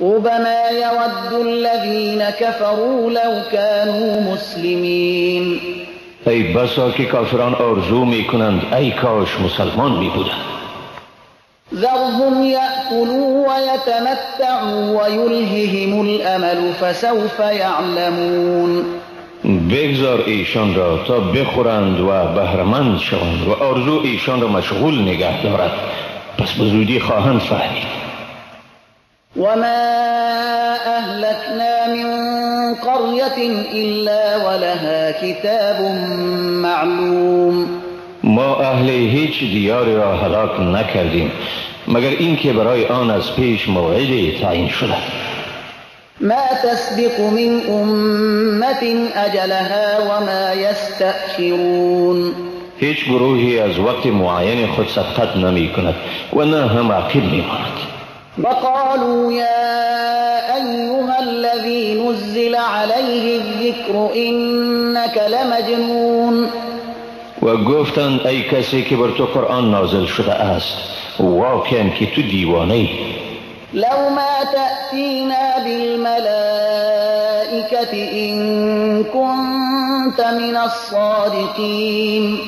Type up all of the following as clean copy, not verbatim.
ربما يود الذين كفروا لو كانوا مسلمین. ای بسا که کافران آرزو می کنند ای کاش مسلمان می بودند. ذرهم یأکلوا و یتمتعوا و یلههم الامل فسوف یعلمون. بگذار ایشان را تا بخورند و بهره‌مند شوند و آرزو ایشان را مشغول نگه دارد، پس به زودی خواهند فهمید. وما أهلكنا من قرية إلا ولها کتاب معلوم. ما اهل هیچ دیاری را هلاک نکردیم مگر اینکه برای آن از پیش موعدی تعیین شده. ما تسبق من أمة أجلها وما يستأخرون. هیچ گروهی از وقت معین خود سبقت نمی کند و نه هم عقب می ماند. وقالوا يا أيها الذي نزل عليه الذكر إنك لمجنون. و گفتند ای کسی که بر تو قرآن نازل شده است واقعا که تو دیوانه‌ای. لو ما تأتينا بالملائكة إن كنت من الصادقين.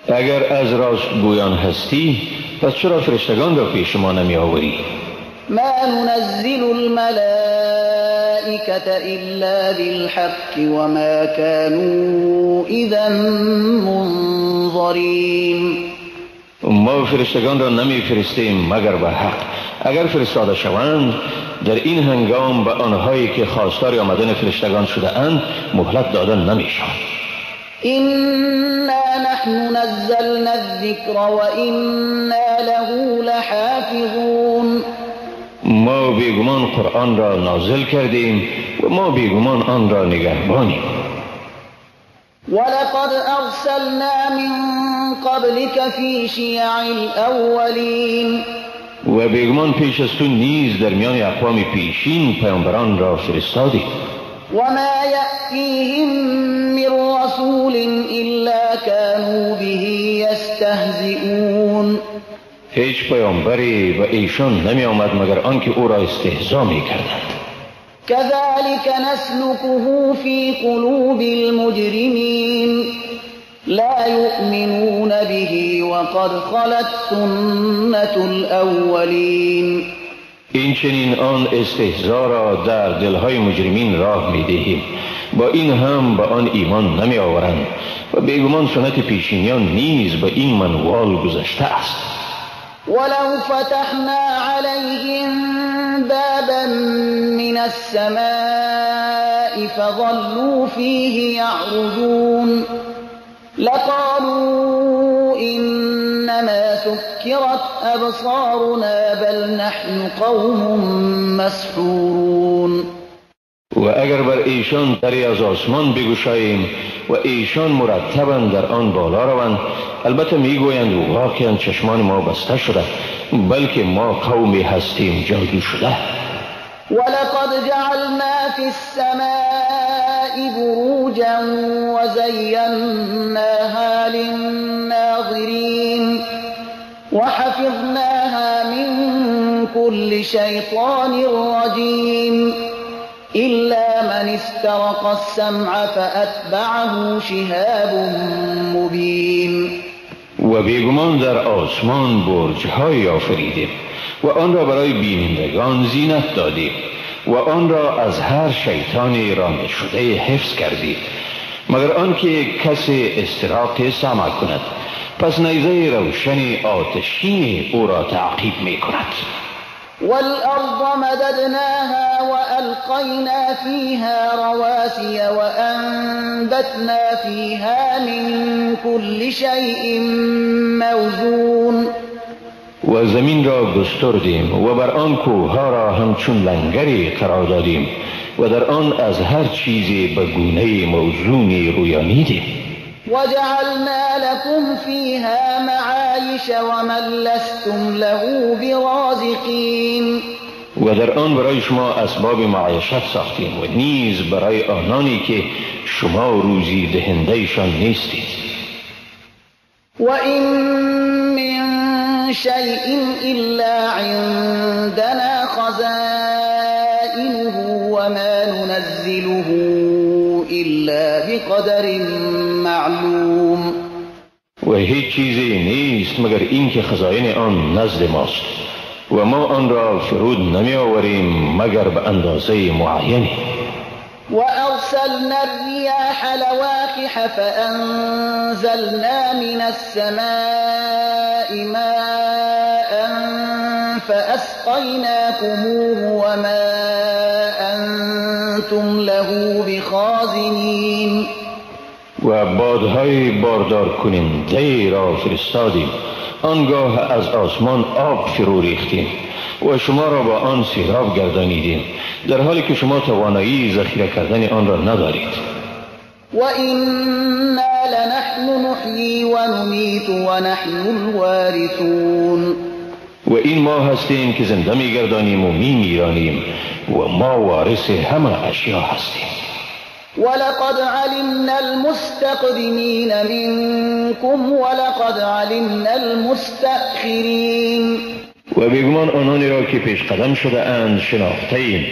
اگر از راست گویان هستی پس چرا فرشتگان را پیش ما نمی آوری؟ ما ننزل الملائكة إلا بالحق وما كانوا إذا منظرين. ما فرشتگان را نمی فرستیم مگر به حق. اگر فرستاده شوند در این هنگام به آنهایی که خواستار آمدن فرشتگان شده اند مهلت دادن نمی شود. إنا نحن نزلنا الذكر وإنا له لحافظون. ما بیگمان قرآن را نازل کردیم و ما بیگمان آن را نگهبانیم. ولقد أرسلنا من قبلك في شيع الأولين. و بیگمان پیش از تو نیز در میان اقوام پیشین پیامبران را فرستادیم. وما يأتيهم من رسول إلا كانوا به يستهزئون. هیچ پیامبری به ایشان نمی آمد مگر آنکه او را استهزا می کردند. كذلك نسلكه في قلوب المجرمين لا يؤمنون به وقد خلت سنة الأولين. این چنین آن استهزا را در دلهای مجرمین راه می دهیم، با این هم به آن ایمان نمی آورند و بیگمان سنت پیشینیان نیز به این منوال گذشته است. ولو فتحنا عليهم بابا من السماء فظلوا فيه يعرجون لقالوا إنما سكرت أبصارنا بل نحن قوم مسحورون. و اگر بر ایشان دری از آسمان بگشاییم و ایشان مرتبا در آن بالا روند البته میگویند واقعا چشمان ما بسته شده بلکه ما قومی هستیم جادو شده. ولقد جعلنا في السماء بروجا وزيناها للناظرين وحفظناها من كل شيطان رجيم إلا من استرق السمع فأتبعه شهاب مبين. و بیگمان در آسمان برج‌های آفریدیم و آن را برای بینندگان زینت دادیم و آن را از هر شیطانی رانده شده حفظ کردیم مگر آنکه کسی استراق سمع کند پس نیزه روشن آتشین او را تعقیب می کند. والأرض مددناها وألقينا فيها رواسي وأنبتنا فيها من كل شيء موزون. و زمین را گستردیم و بر آن کوهها را همچون لنگری قرار دادیم و در آن از هر چیزی به گونه موزونی رویانیدیم. وجعلنا لكم فيها معايش ومن لستم له برازقين. و در آن برای شما اسباب معیشت ساختیم و نیز برای آنانی که شما روزی دهندهشان نیستید. وإن من شيء إلا عندنا خزائنه خزائنه وما ننزله إلا بقدر معلوم. و هیچ چیزی نیست مگر اینکه خزائن آن نزد ماست و ما آن را فرود نمی آوریم مگر به اندازه معینی. وأرسلنا الرياح لواقح فأنزلنا من السماء ماء فأسقيناكموه وما أنتم له بخازنين. و بادهای باردار کننده را فرستادیم، آنگاه از آسمان آب فرو ریختیم و شما را با آن سیراب گردانیدیم، در حالی که شما توانایی ذخیره کردن آن را ندارید. وَإِنَّا لَنَحْنُ نُحْيِي وَنُمِيتُ وَنَحْنُ الْوَارِثُونَ. و این ما هستیم که زنده میگردانیم و میمیرانیم و ما وارث همه اشیا هستیم. وَلَقَدْ عَلِمْنَا الْمُسْتَقْدِمِينَ مِنكُمْ وَلَقَدْ عَلِمْنَا الْمُسْتَأْخِرِينَ. و بیگمان آنانی را که پیش قدم شده اند شناخته ایم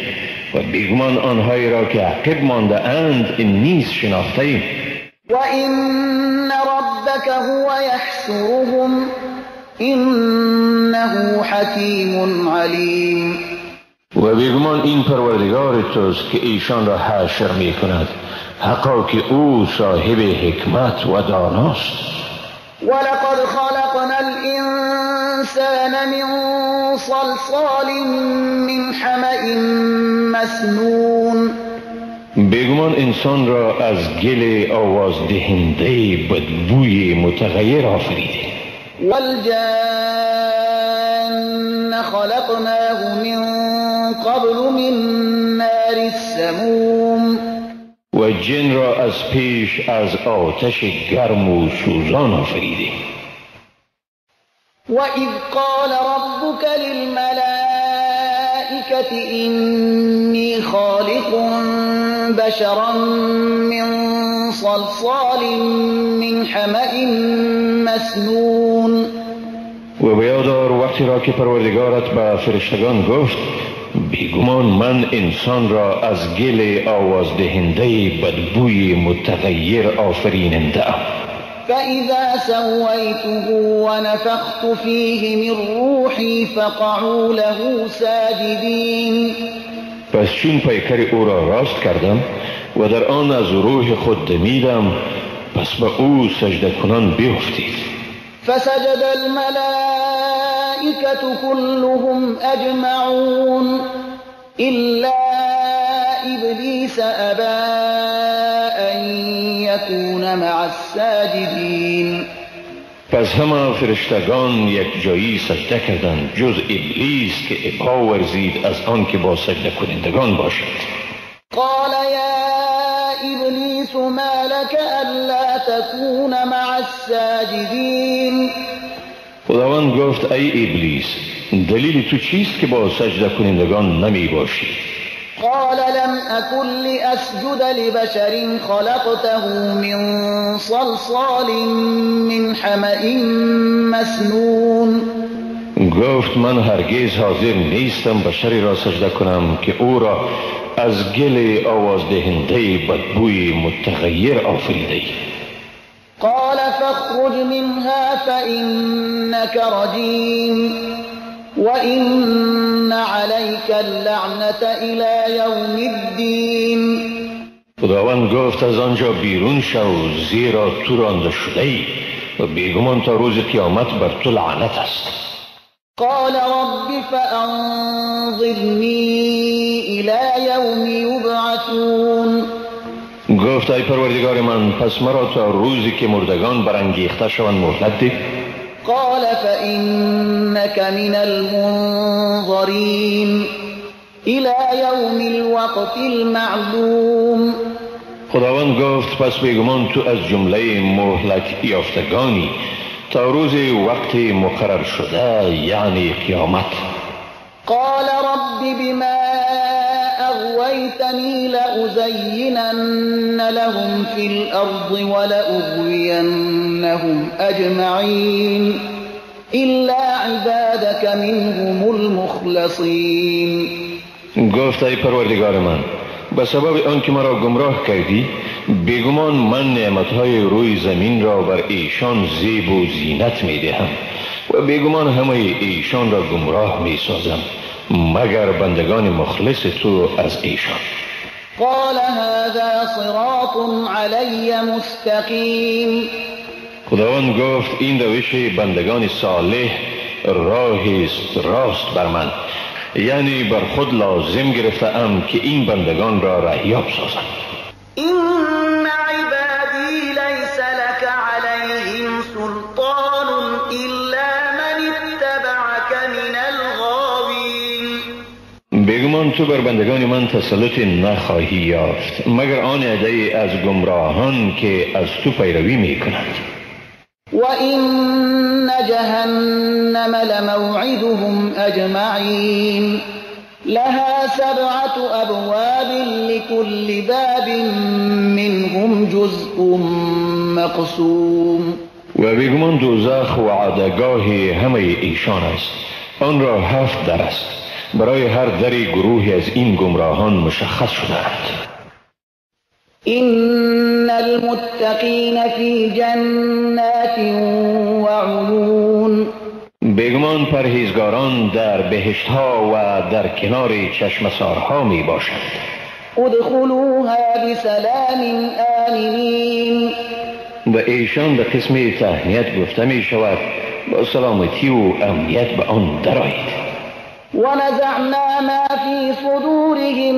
و بیگمان آنهایی را که عقب مانده اند نیز شناخته ایم. وَإِنَّ رَبَّكَ هُوَ يَحْشُرُهُمْ إِنَّهُ حَكِيمٌ عَلِيمٌ. و بیگمان این پروردگار توست که ایشان را حشر می کند، حقا که او صاحب حکمت و داناست. وَلَقَدْ خَلَقْنَا الْإِنسَانَ مِنْ صَلْصَالٍ مِنْ حَمَإٍ مَسْنُونٍ. بیگمان انسان را از گل آواز دهنده بدبوی متغیر آفریدیم. وَالْجَانَّ خَلَقْنَاهُ مِنْ قَبْلُ مِنْ نَارِ السَّمُومِ. و جن را از پیش از آتش گرم و سوزان آفریدیم. وَإِذْ قَالَ رَبُّكَ لِلْمَلَائِكَةِ إِنِّي خَالِقٌ بَشَرًا مِنْ صَلْصَالٍ مِنْ حَمَإٍ مسنون. و بیادار وقتی را که پروردگارت به فرشتگان گفت بیگمان من انسان را از گل آوازدهنده بدبوی متغیر آفریننده ام. فَإِذَا سَوَّيْتُهُ وَنَفَخْتُ فِيهِ مِنْ رُوحِي فَقَعُوا لَهُ سَاجِدِينَ. پس چون پیکر او را راست کردم و در آن از روح خود دمیدم، پس به او سجده کنان بیفتید. فسجد الملائكة كلهم أجمعون إلا إبليس أبى أن يكون مع الساجدين. پس همه فرشتگان یک جایی سجده کردند جز ابلیس که ابا ورزید از آن که با سجده کنندگان باشد. قال يا إبليس ما لك ألا تكون مع الساجدين. خداوند گفت ای ابلیس دلیل تو چیست که با سجده کنندگان نمی باشی؟ قال لم أكن لأسجد لبشر خلقته من صلصال من حمأ مسنون. گفت من هرگز حاضر نیستم بشری را سجده کنم که او را از گل آوازدهنده بدبوی متغیر آفریده. قال فاخرج منها فإنك رجيم وإن عليك اللعنة إلى يوم الدين. خداوند گفت از آنجا بیرون شو زیرا تو رانده شده ای و بیگمان تا روز قیامت بر تو لعنت است. قال رب فأنظرني إلى يوم يبعثون. گفت ای پروردگار من پس مرا تا روزی که مردگان برانگیخته شوند مهلت ده. قال فإنك من المنظرين إلى يوم الوقت المعلوم. خداوند گفت پس بیگمان تو از جمله مهلت یافتگانی تا روز وقت مقرر شده یعنی قیامت. قال رب بما أغويتني لأزينن لهم في الأرض ولأغوينهم أجمعين إلا عبادك منهم المخلصين. گفت ای پروردگار من، به سبب آنکه مرا گمراه کردی، بیگمان من نعمتهای روی زمین را بر ایشان زیب و زینت می دهم و بیگمان همه ایشان را گمراه می سازم مگر بندگان مخلص تو از ایشان. قال هذا صراط علی مستقیم. خداوند گفت این روش بندگان صالح راهی است راست بر من، یعنی بر خود لازم گرفتم که این بندگان را رهیاب سازم. این عبادی لیس لک علیهم سلطان الا من اتبعک من الغاوین. بیگمان تو بر بندگان من تسلط نخواهی یافت مگر آن عده از گمراهان که از تو پیروی می کنند. و این جهنم لموعدهم اجمعین لها 7 ابواب لكل باب منهم جزء مقسوم. و بیگمان دوزخ وعدگاه همه ایشان است، آن را 7 در است، برای هر دری گروهی از این گمراهان مشخص شده‌اند. إن المتقین فی جنات وعیون. بیگمان پرهیزگاران در بهشت‌ها و در کنار چشمسارها می باشند. ادخلوها بسلام آمنین. و ایشان به قسم تهنیت گفته می شود با سلامتی و امنیت به آن درآیید. ونزعنا ما في صدورهم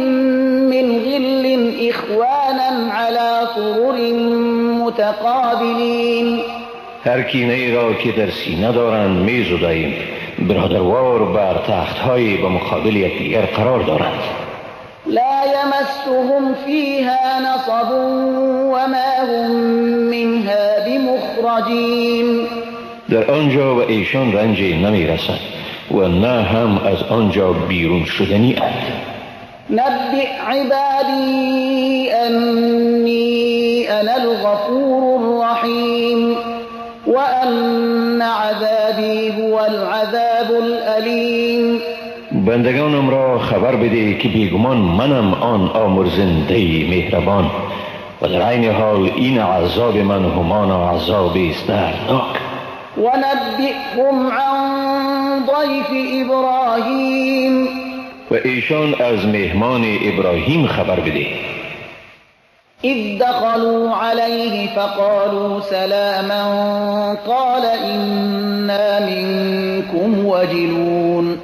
من غل إخوانا على سرر متقابلین. هر کینه ای را که در سینه دارند می زداییم، برادروار بر تخت‌های به مقابل یکدیگر قرار دارند. لا يمسهم فيها نصب وما هم منها بمخرجین. در آنجا و ایشان رنجی نمی رسد و نه هم از آنجا بیرون شدنی اند. نبئ عبادی انی انا الغفور الرحیم و ان عذابی هو العذاب الالیم. بندگانم را خبر بده که بیگمان منم آن آمرزنده مهربان و در عین حال این عذاب من همان عذاب است دردناک. ونبئهم عن ضيف ابراهیم. و ایشان از مهمان ابراهیم خبر بده. اذ دخلوا عليه فقالوا سلاما قال انا منكم وجلون.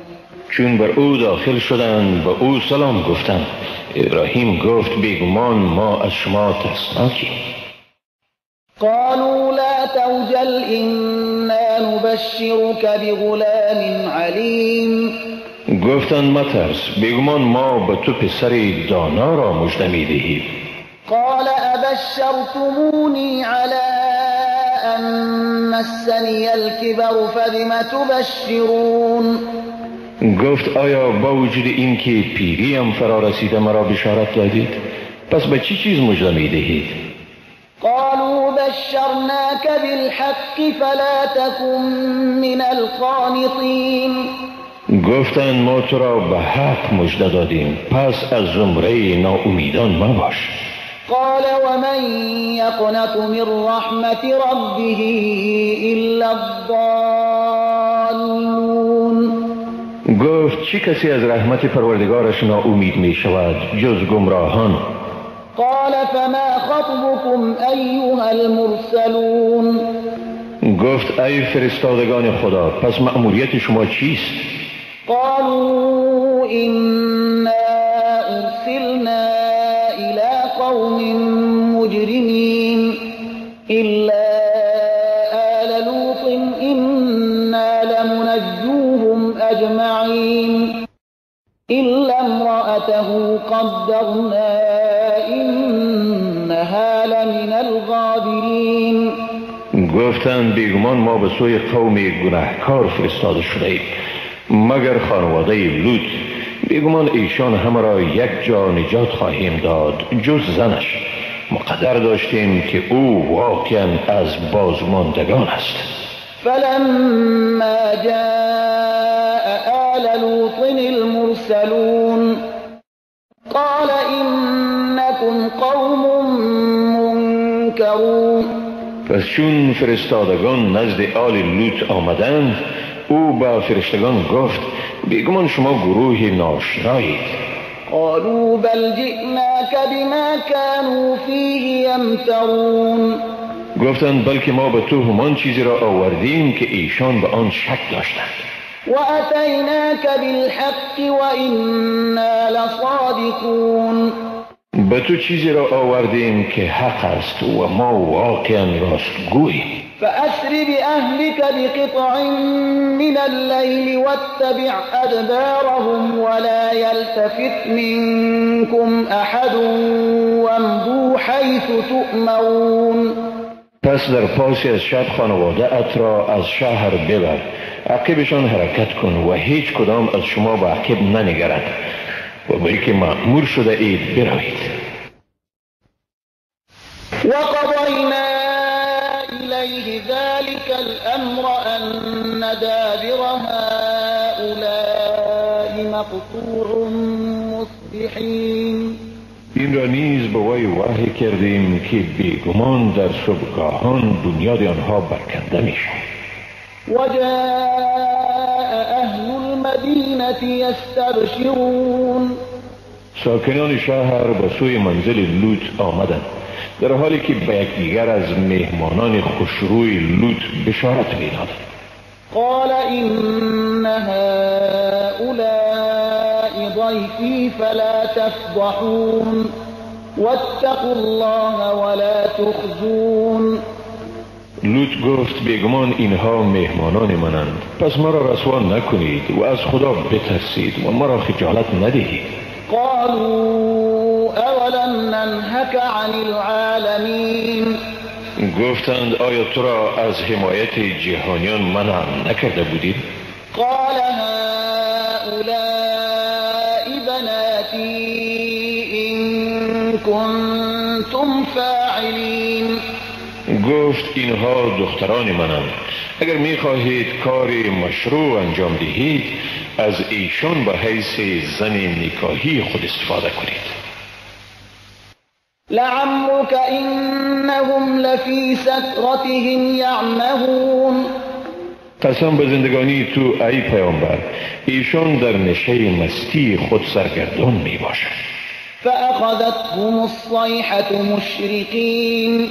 چون بر او داخل شدند به او سلام گفتند، ابراهیم گفت بیگمان ما از شما ترسناکیم. قالوا لا توجل انا نبشرك بغلام علیم. گفتند مترس، بیگمان ما به تو پسری دانا را مژده می‌دهیم. قال ابشرتمونی علی ان مسنی الكبر فبم تبشرون. گفت آیا با وجود این که پیریم فرا رسیده مرا بشارت دادید، پس به چی چیز مژده می‌دهید؟ قالوا بشرناك بالحق فلا تكن من القانطین. گفتند ما تو را به حق مژده دادیم، پس از زمره ناامیدان مباش. قال ومن يقنط من رحمت ربه الا الضالون. گفت چه کسی از رحمت پروردگارش ناامید می شود جز گمراهان؟ قال فما خطبكم ایها المرسلون. گفت ای فرستادگان خدا، پس مأموریت شما چیست؟ قالوا إنا أرسلنا إلى قوم مجرمين إلا آل لوط إنا لمنجوهم أجمعين إلا امرأته قدرنا إنها لمن الغابرين. گفتند بیگمان ما به سوی قوم گناهکار فرستاده شده ایم مگر خانواده لوط، بیگمان ایشان همه را یک جا نجات خواهیم داد جز زنش، مقدر داشتیم که او واقعا از بازماندگان است. فلما جاء آل لوط المرسلون قال إنكم قوم منكرون. پس چون فرستادگان نزد آل لوط آمدند، او با فرشتگان گفت بیگمان شما گروه ناشنایید. قالوا بل جئناك بما كانوا فيه يمترون. گفتند بلکه ما به تو همان چیزی را آوردیم که ایشان به آن شک داشتند. وأتيناك بالحق وإنا لصادقون. به تو چیزی را آوردیم که حق است و ما واقعا راستگوییم. فأسر بأهلك بقطع من الليل واتبع أدبارهم ولا يلتفت منكم أحد وامضوا حيث تؤمرون. پس در پاسی از شب خانواده ات را از شهر ببر، عقبشان حرکت کن و هیچ کدام از شما به عقب ننگرد و بلکه مأمور شده اید بروید. وقضينا إليه ذلك الأمر أن دابر هؤلاء مقطوع مصبحين. این را نیز به وی وحی کردیم که بیگمان در صبحگاهان بنیاد آنها برکنده می شود. وجاء أهل المدينة يستبشرون. ساکنان شهر به سوی منزل لوط آمدند در حالی که به یکدیگر از مهمانان خوشروی لوط بشارت می‌دادند. قال إن هؤلاء ضيفي فلا تفضحون واتقوا الله ولا تخزون. لوط گفت بیگمان اینها مهمانان منند، پس مرا رسوا نکنید و از خدا بترسید و مرا خجالت ندهید. قالوا أولم ننهك عن العالمين. گفتند آیا تو را از حمایت جهانیان منع نکرده بودید؟ قال هؤلاء بناتي إن كنتم فاعلين. گفت اینها دختران منند، اگر میخواهید کاری مشروع انجام دهید از ایشان به حیث زن نکاحی خود استفاده کنید. لعمرك إنهم لفي سكرتهم يعمهون. قسم به زندگانی تو ای پیامبر، ایشان در نشه مستی خود سرگردان می باشند. فأخذتهم الصيحة مشرقين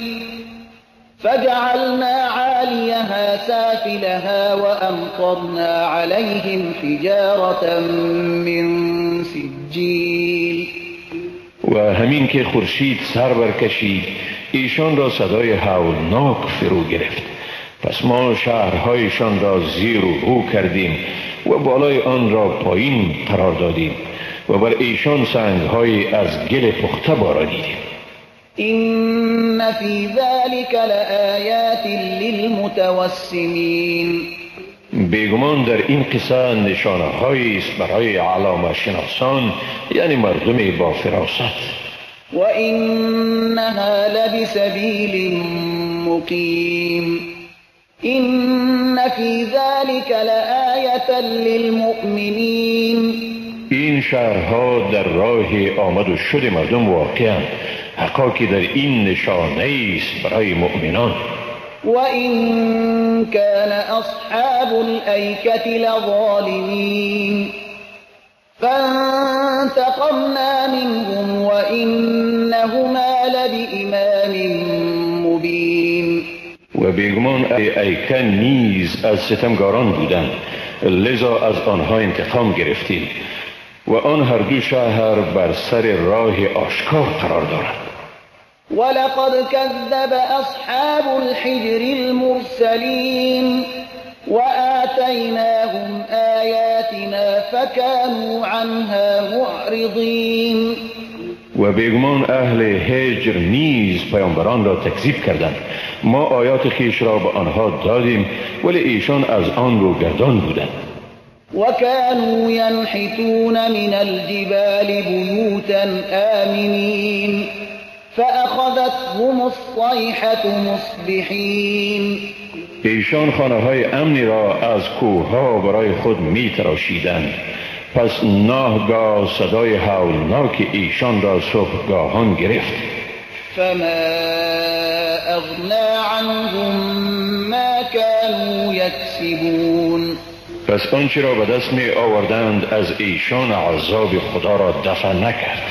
فجعلنا عاليها سافلها وأمطرنا عليهم حجارة من سجيل. و همین که خورشید سر برکشید ایشان را صدای هولناک فرو گرفت، پس ما شهرهایشان را زیر و رو کردیم و بالای آن را پایین قرار دادیم و بر ایشان سنگهای از گل پخته بارانیدیم. إن في ذلك لآيات للمتوسمين. بیگمان در این قصه نشانه هایی است برای علامه شناسان، یعنی مردم با فراست. و انها لبسبیل مقیم. إن في ذلك لآية للمؤمنين. این شهرها در راه آمد و شد مردم واقعا، حقا که در این نشانه است برای مؤمنان. وإن كان أصحاب الأيكة لظالمين فانتقمنا منهم وإنهما لبإمام مبين. و بیگمان ایکه نیز از ستمگاران بودند، لذا از آنها انتقام گرفتیم و آن هر دو شهر بر سر راه آشکار قرار دارند. ولقد كذب أصحاب الحجر المرسلين وآتيناهم آياتنا فكانوا عنها معرضين. و بیگمان اهل هجر نیز پیامبران را تکذیب کردند، ما آیات خویش را به آنها دادیم ولی ایشان از آن رو گردان بودند. وكانوا ينحتون من الجبال بيوتا آمنين فأخذتهم الصيحة مصبحين. ایشان خانه های امنی را از کوه ها برای خود می تراشیدند، پس ناگاه صدای هولناک ایشان را صبحگاهان گرفت. فما اغنى عنهم ما كانوا یکسبون. پس آنچه را به دست می آوردند از ایشان عذاب خدا را دفع نکرد.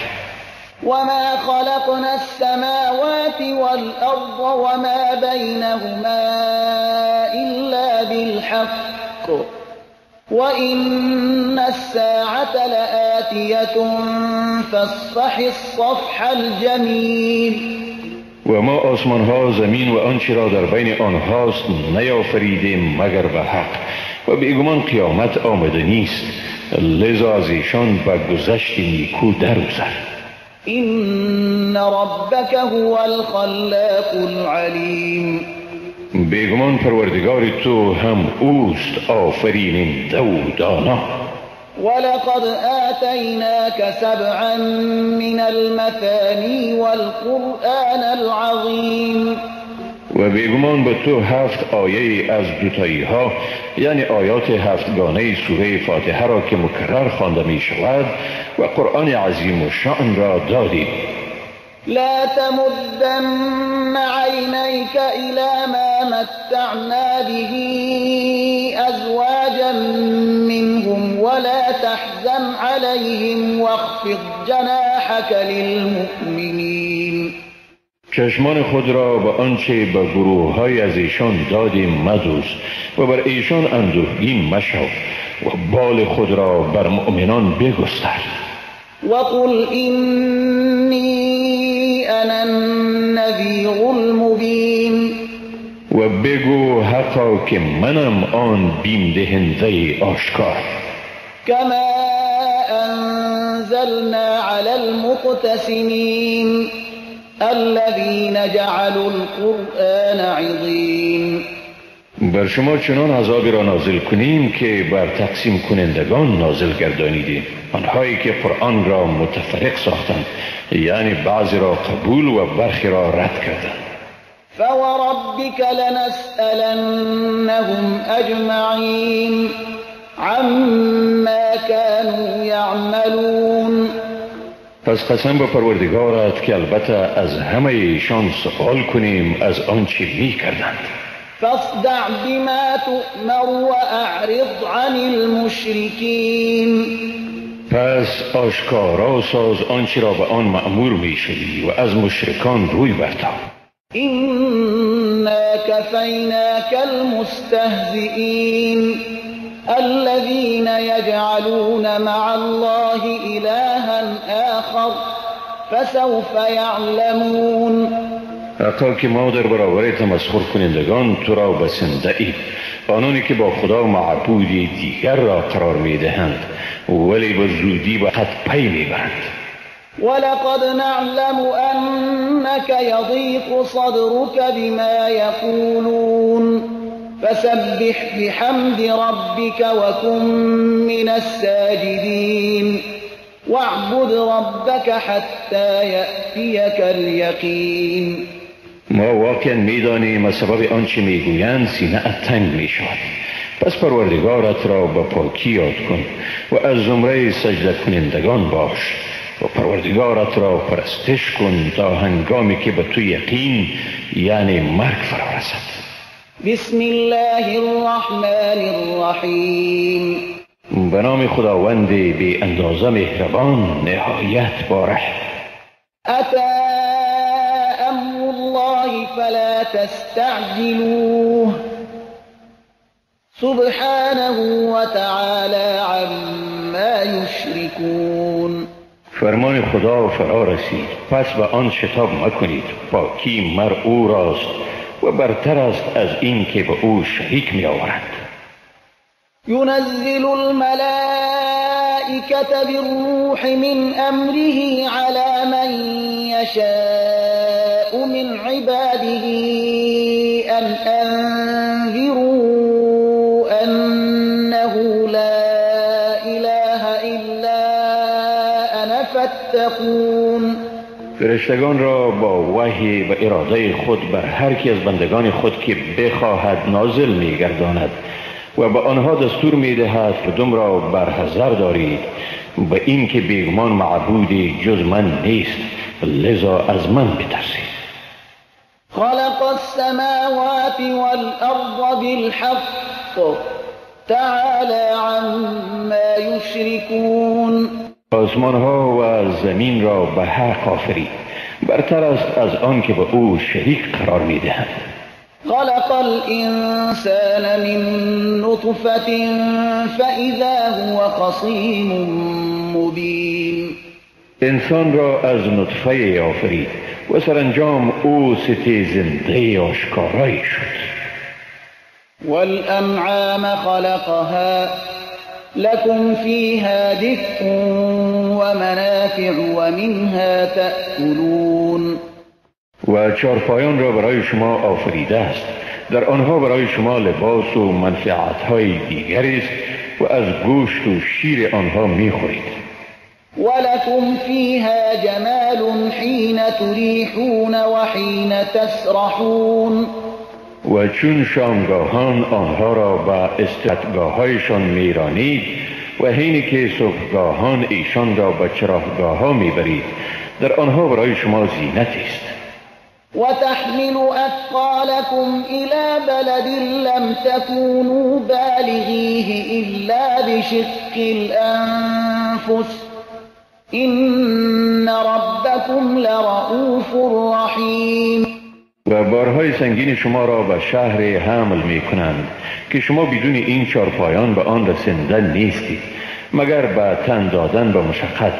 وما خلقنا السماوات والأرض وما بينهما إلا بالحق وإن الساعة لآتية فاصفح الصفح الجميل. و ما آسمان ها زمین و آنچه را در بین آنهاست نیافریدیم مگر به حق و بیگمان قیامت آمده نیست، لذا از ایشان به گذشت نیکو درگذر. إن ربك هو الخلاق العليم. بیگمان پروردگار تو هم اوست آفریننده و دانا. ولقد آتيناك سبعا من المثاني والقرآن العظيم. و بیگمان به تو 7 آیه از دوتایی ها یعنی آیات 7گانه سوره فاتحه را که مکرر خوانده می شود و قرآن عظیم و شأن را دادیم. لا تمدن عينيك إلى ما متعنا به أزواجا منهم ولا تحزن عليهم واخفض جناحك للمؤمنين. چشمان خود را به آنچه به گروه های از ایشان دادیم مدوز و بر ایشان اندوهگین مشو و بال خود را بر مؤمنان بگستر. وقل إني أنا النذير المبين. و بگو حقا که منم آن بیم دهنده آشکار. كما أنزلنا على المقتسمين الذين جعلوا القرآن عضين. بر شما چنان عذابی را نازل کنیم که بر تقسیم کنندگان نازل گردانیدیم، آنهایی که قرآن را متفرق ساختند، یعنی بعضی را قبول و برخی را رد کردند. فوربك لنسألنهم أجمعين عما كانوا يعملون. پس قسم به پروردگارت که البته از همه ایشان سوال کنیم از آنچه می کردند. فاصدع بما تؤمر وأعرض عن المشركين. پس آشکارا ساز آنچه را به آن مأمور می شوی و از مشرکان روی برتاب. إنا كفيناك المستهزئين الذين يجعلون مع الله إلها آخر فسوف يعلمون. حقا که ما در برابر تمسخر کنندگان تو را بسنده ایم، آنانی که با خدا معبودی دیگر را قرار می دهند ولی به زودی به خط پی می برند. ولقد نعلم أنك يضيق صدرك بما يقولون فسبح بحمد ربك وكن من الساجدين واعبد ربك حتى يأتيك اليقين. ما واقعا میدانیم از سبب آنچه میگویند سینه‌ات تنگ میشود، پس پروردگارت را به پاکی یاد کن و از زمره سجده کنندگان باش و پروردگارت را پرستش کن تا هنگامی که به تو یقین یعنی مرگ فرا رسد. بسم الله الرحمن الرحیم. به نام خداوند بی اندازه مهربان نهایت باره. اتی امر الله فلا تستعجلوه سبحانه وتعالى عما یشرکون. فرمان خدا فرا رسید، پس به آن شتاب مکنید، پاکی مر او راست و برتر است از این که به او شریک می آورند. ينزل الملائكة بالروح من أمره على من يشاء من عباده أن أنذروا أنه لا إله إلا أنا فاتقون. فرشتگان را با وحی و اراده خود بر هر کی از بندگان خود که بخواهد نازل می گرداند و به آنها دستور می دهد مردم را برحذر دارید به این که بیگمان معبودی جز من نیست، لذا از من بترسید. خلق السماوات والأرض بالحق تعالى عما يشركون. آسمان ها و زمین را به حق آفرید، برتر است از آن که به او شریک قرار می دهند. خلق الإنسان من نطفة فإذا هو خصيم مبين. انسان را از نطفه آفرید و سرانجام او ستیزنده آشکارایی شد. والأنعام خلقها لكم فيها دفء ومنافع ومنها تأكلون. و چارپایان را برای شما آفریده است، در آنها برای شما لباس و منفعت‌های دیگری است و از گوشت و شیر آنها می‌خورید. ولكم فيها جمال حين تريحون وحين تسرحون. و چون شامگاهان آنها را به استراحتگاه‌هایشان میرانید و حینی که صبحگاهان ایشان را به چراگاه‌ها میبرید، در آنها برای شما زینتی است. وتحمل أثقالكم إلى بلد لم تكونوا بالغيه إلا بشق الأنفس إن ربكم لرؤوف رحيم. و بارهای سنگین شما را به شهر حمل می کنند که شما بدون این چارپایان به آن رسنده نیستید مگر به تن دادن به مشقت،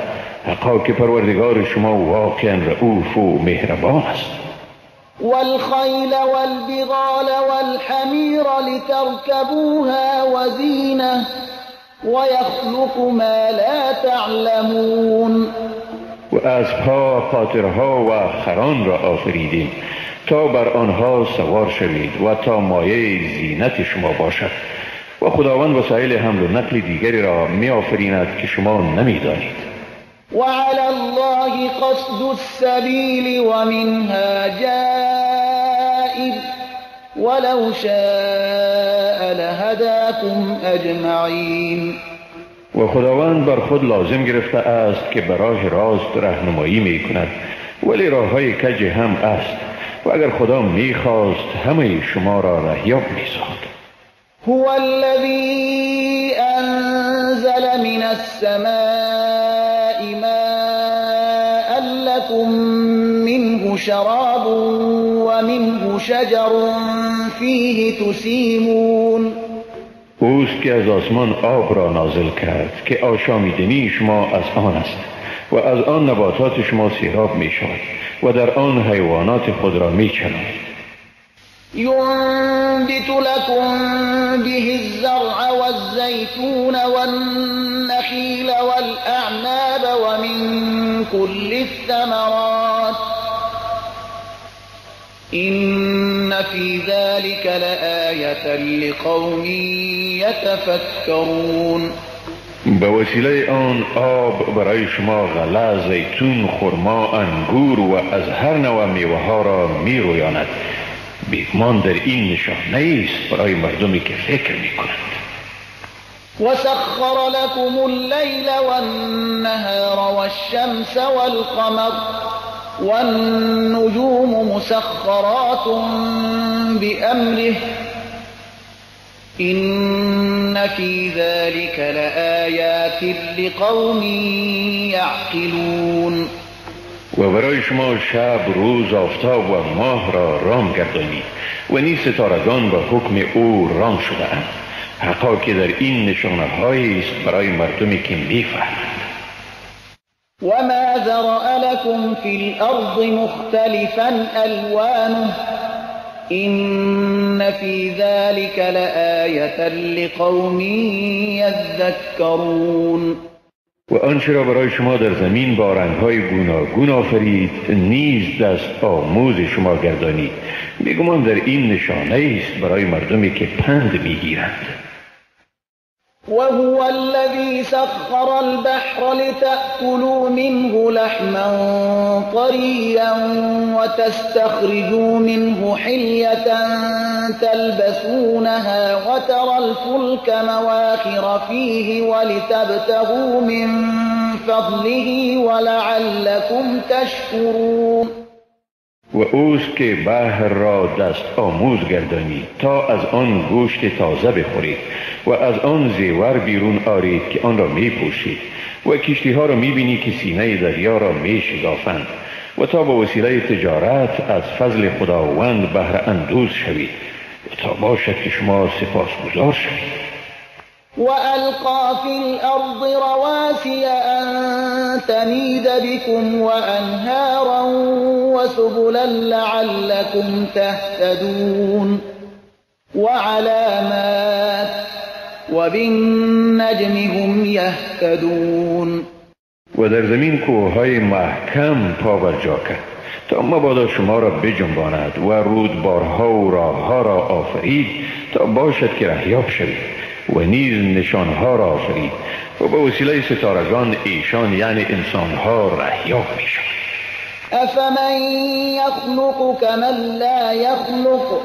حقا که پروردگار شما واقعا رؤوف و مهربان است. والخيل والبغال والحمير لتركبوها وزينة ويخلق ما لا تعلمون. و اسبها، قاطرها و خران را آفریدیم تا بر آنها سوار شوید و تا مایه زینت شما باشد و خداوند وسایل حمل و نقل دیگری را می آفریند که شما نمی دانید. وعلى الله قصد السبيل ومنها جائر ولو شاء لهداكم اجمعین. و خداوند بر خود لازم گرفته است که به راه راست راهنمایی می کند، ولی راه های کج هم است و اگر خدا می خواست همه شما را رهیاب می ساخت. هو الذي انزل من السماء ماء لكم منه شراب ومنه شجر فيه تسيمون. اوست که از آسمان آب را نازل کرد که آشامیدنی شما از آن است و از آن نباتات شما سیراب می شود و در آن حیوانات خود را می چرانید. ينبت لكم به الزرع والزيتون والنخيل والأعناب ومن كل الثمرات إن في ذلك لآية لقوم يتفكرون. به وسیله آن آب برای شما غله، زیتون، خرما، انگور و از هر نوع میوه ها را می رویاند. بیگمان در این نشانه است برای مردمی که فکر می کنند. وسخر لكم الليل والنهار والشمس والقمر والنجوم مسخرات بأمره إن في ذلك لآيات لقوم يعقلون. و برای شما شب، روز، آفتاب و ماه را رام گردانید و نیز ستارگان به حکم او رام شده اند، حقا که در این نشانه هایی است برای مردمی که می‌فهمند. وما ذرأ لكم في الأرض مختلفا ألوانه إن في ذلك لآية لقوم يذكرون. و آنچه را برای شما در زمین با رنگ‌های گوناگون آفرید نیز دست آموز شما گردانید، بیگمان در این نشانه است برای مردمی که پند می‌گیرند. وهو الذي سخر البحر لتأكلوا منه لحما طريا وتستخرجوا منه حلية تلبسونها وترى الفلك مواخر فيه ولتبتغوا من فضله ولعلكم تشكرون. و اوست که بحر را دست آموز گردانید تا از آن گوشت تازه بخورید و از آن زیور بیرون آرید که آن را می پوشید و کشتی ها را می بینی که سینه دریا را می شگافند و تا با وسیله تجارت از فضل خداوند بهره اندوز شوید و تا باشد که شما سپاسگزار شوید. وألقى في الأرض رواسي أن تميد بكم وأنهارا وسبلا لعلكم تهتدون وعلامات وبالنجم هم يهتدون. و در زمین کوههای محکم پا بر جا کرد تا مبادا شما را بجنباند و رودبارها و راهها را آفرید تا باشد که رهیاب شوید و نیز نشانها را آفرید و به وسیله ستارگان ایشان یعنی انسانها رهیاب می شود. افمن یخلق کمن لا یخلق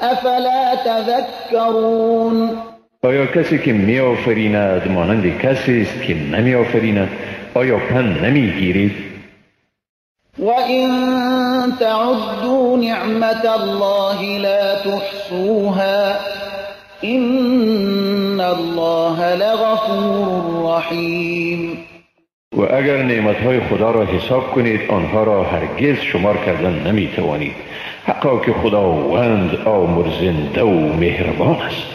افلا تذکرون. آیا کسی که می آفریند مانند کسی است که نمی آفریند؟ آیا پند نمی گیرید؟ وَإِن تَعُدُّوا نِعْمَةَ اللَّهِ لَا تُحْصُوهَا إِنَّ اللَّهَ لَغَفُورٌ رَحِيمٌ. و اگر نعمتهای خدا را حساب کنید آنها را هرگز شمار کردن نمی توانید، حقا که خداوند آمرزنده و مهربان است.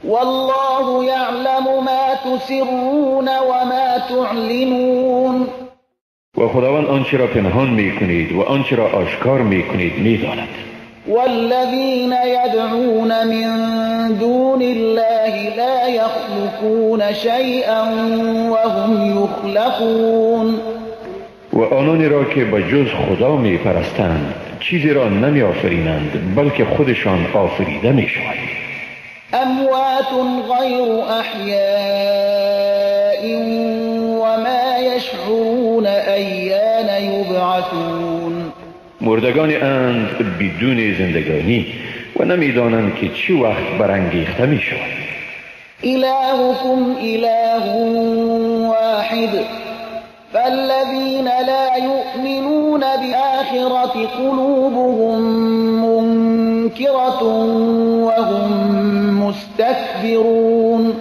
والله يعلم ما تسرون وما تعلنون. و خداوند آنچه را پنهان می کنید و آنچه را آشکار می کنید می داند. والذین یدعون من دون الله لا یخلقون شیئا وهم یخلقون. و آنانی را که به جز خدا می پرستند چیزی را نمی آفرینند بلکه خودشان آفریده می شوند. اموات غیر احیاء وما یشعرون ایان یبعثون. مردگانی اند بدون زندگانی و نمیدانند که چه وقت برانگیخته می شوند. الهکم اله واحد فالذین لا یؤمنون بآخرة قلوبهم منکرة وهم مستكبرون.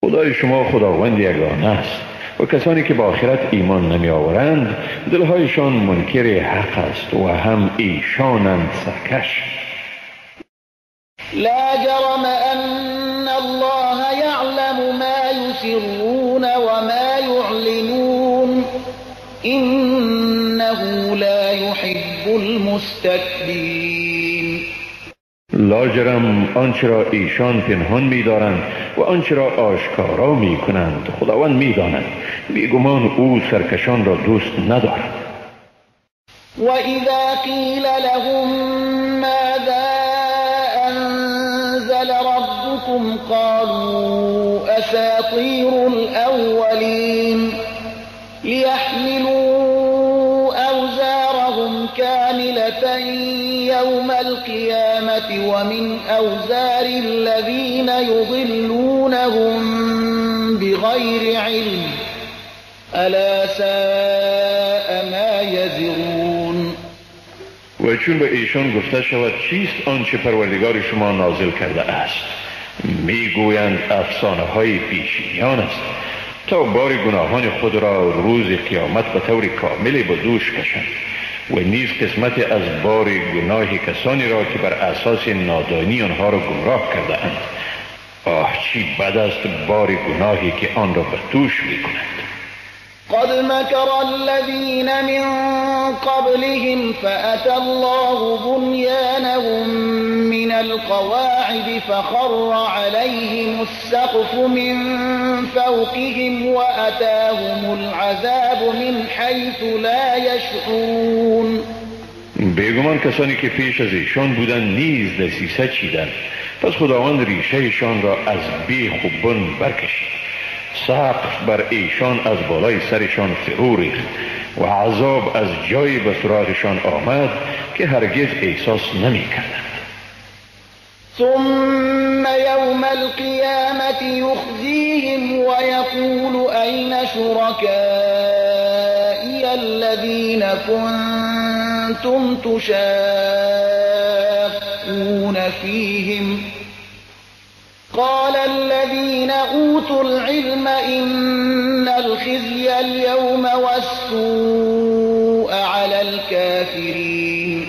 خدای شما خداوند یگانه است و کسانی که با آخرت ایمان نمی آورند دلهایشان منکر حق است و هم ایشانند سرکش. لا جرم ان الله یعلم ما یسرون وما یعلنون انه لا يحب المستكبرین. لاجرم آنچه را ایشان پنهان می دارند و آنچه را آشکارا می کنند خداوند می داند، بیگمان او سرکشان را دوست ندارد. و اذا قیل لهم ماذا انزل ربكم قالوا اساطیر الاولین لیحملوا اوزارهم كاملة يوم القيامة ومن أوزار الذين يضلونهم بغير علم ألا ساء ما يزرون. و چون به ایشان گفته شود چیست آنچه پروردگار شما نازل کرده است میگویند افسانه های پیشینیان است تا بار گناهان خود را روز قیامت به طور کامل به دوش کشند و نیز قسمت از بار گناه کسانی را که بر اساس نادانی آنها را گمراه کرده اند. آه چی بد است بار گناهی که آن را بر دوش می کنند. قد مكر الذين من قبلهم فأتى الله بنيانهم من القواعد فخر عليهم السقف من فوقهم وأتاهم العذاب من حيث لا يشعرون. بیگمان کسانی که پیش از ایشان بودند نیز دسیسه چیدند پس خداوند ریشهشان را از بیخ و بن برکشید، سقف بر ایشان از بالای سرشان فرو ریخت و عذاب از جایی به سراغشان آمد که هرگز احساس نمی کردند. ثم يوم القيامة يخزيهم ويقول أين شركائي الذين كنتم تشاقون فيهم قال الذين أوتوا العلم إن الخزي اليوم والسوء على الكافرين.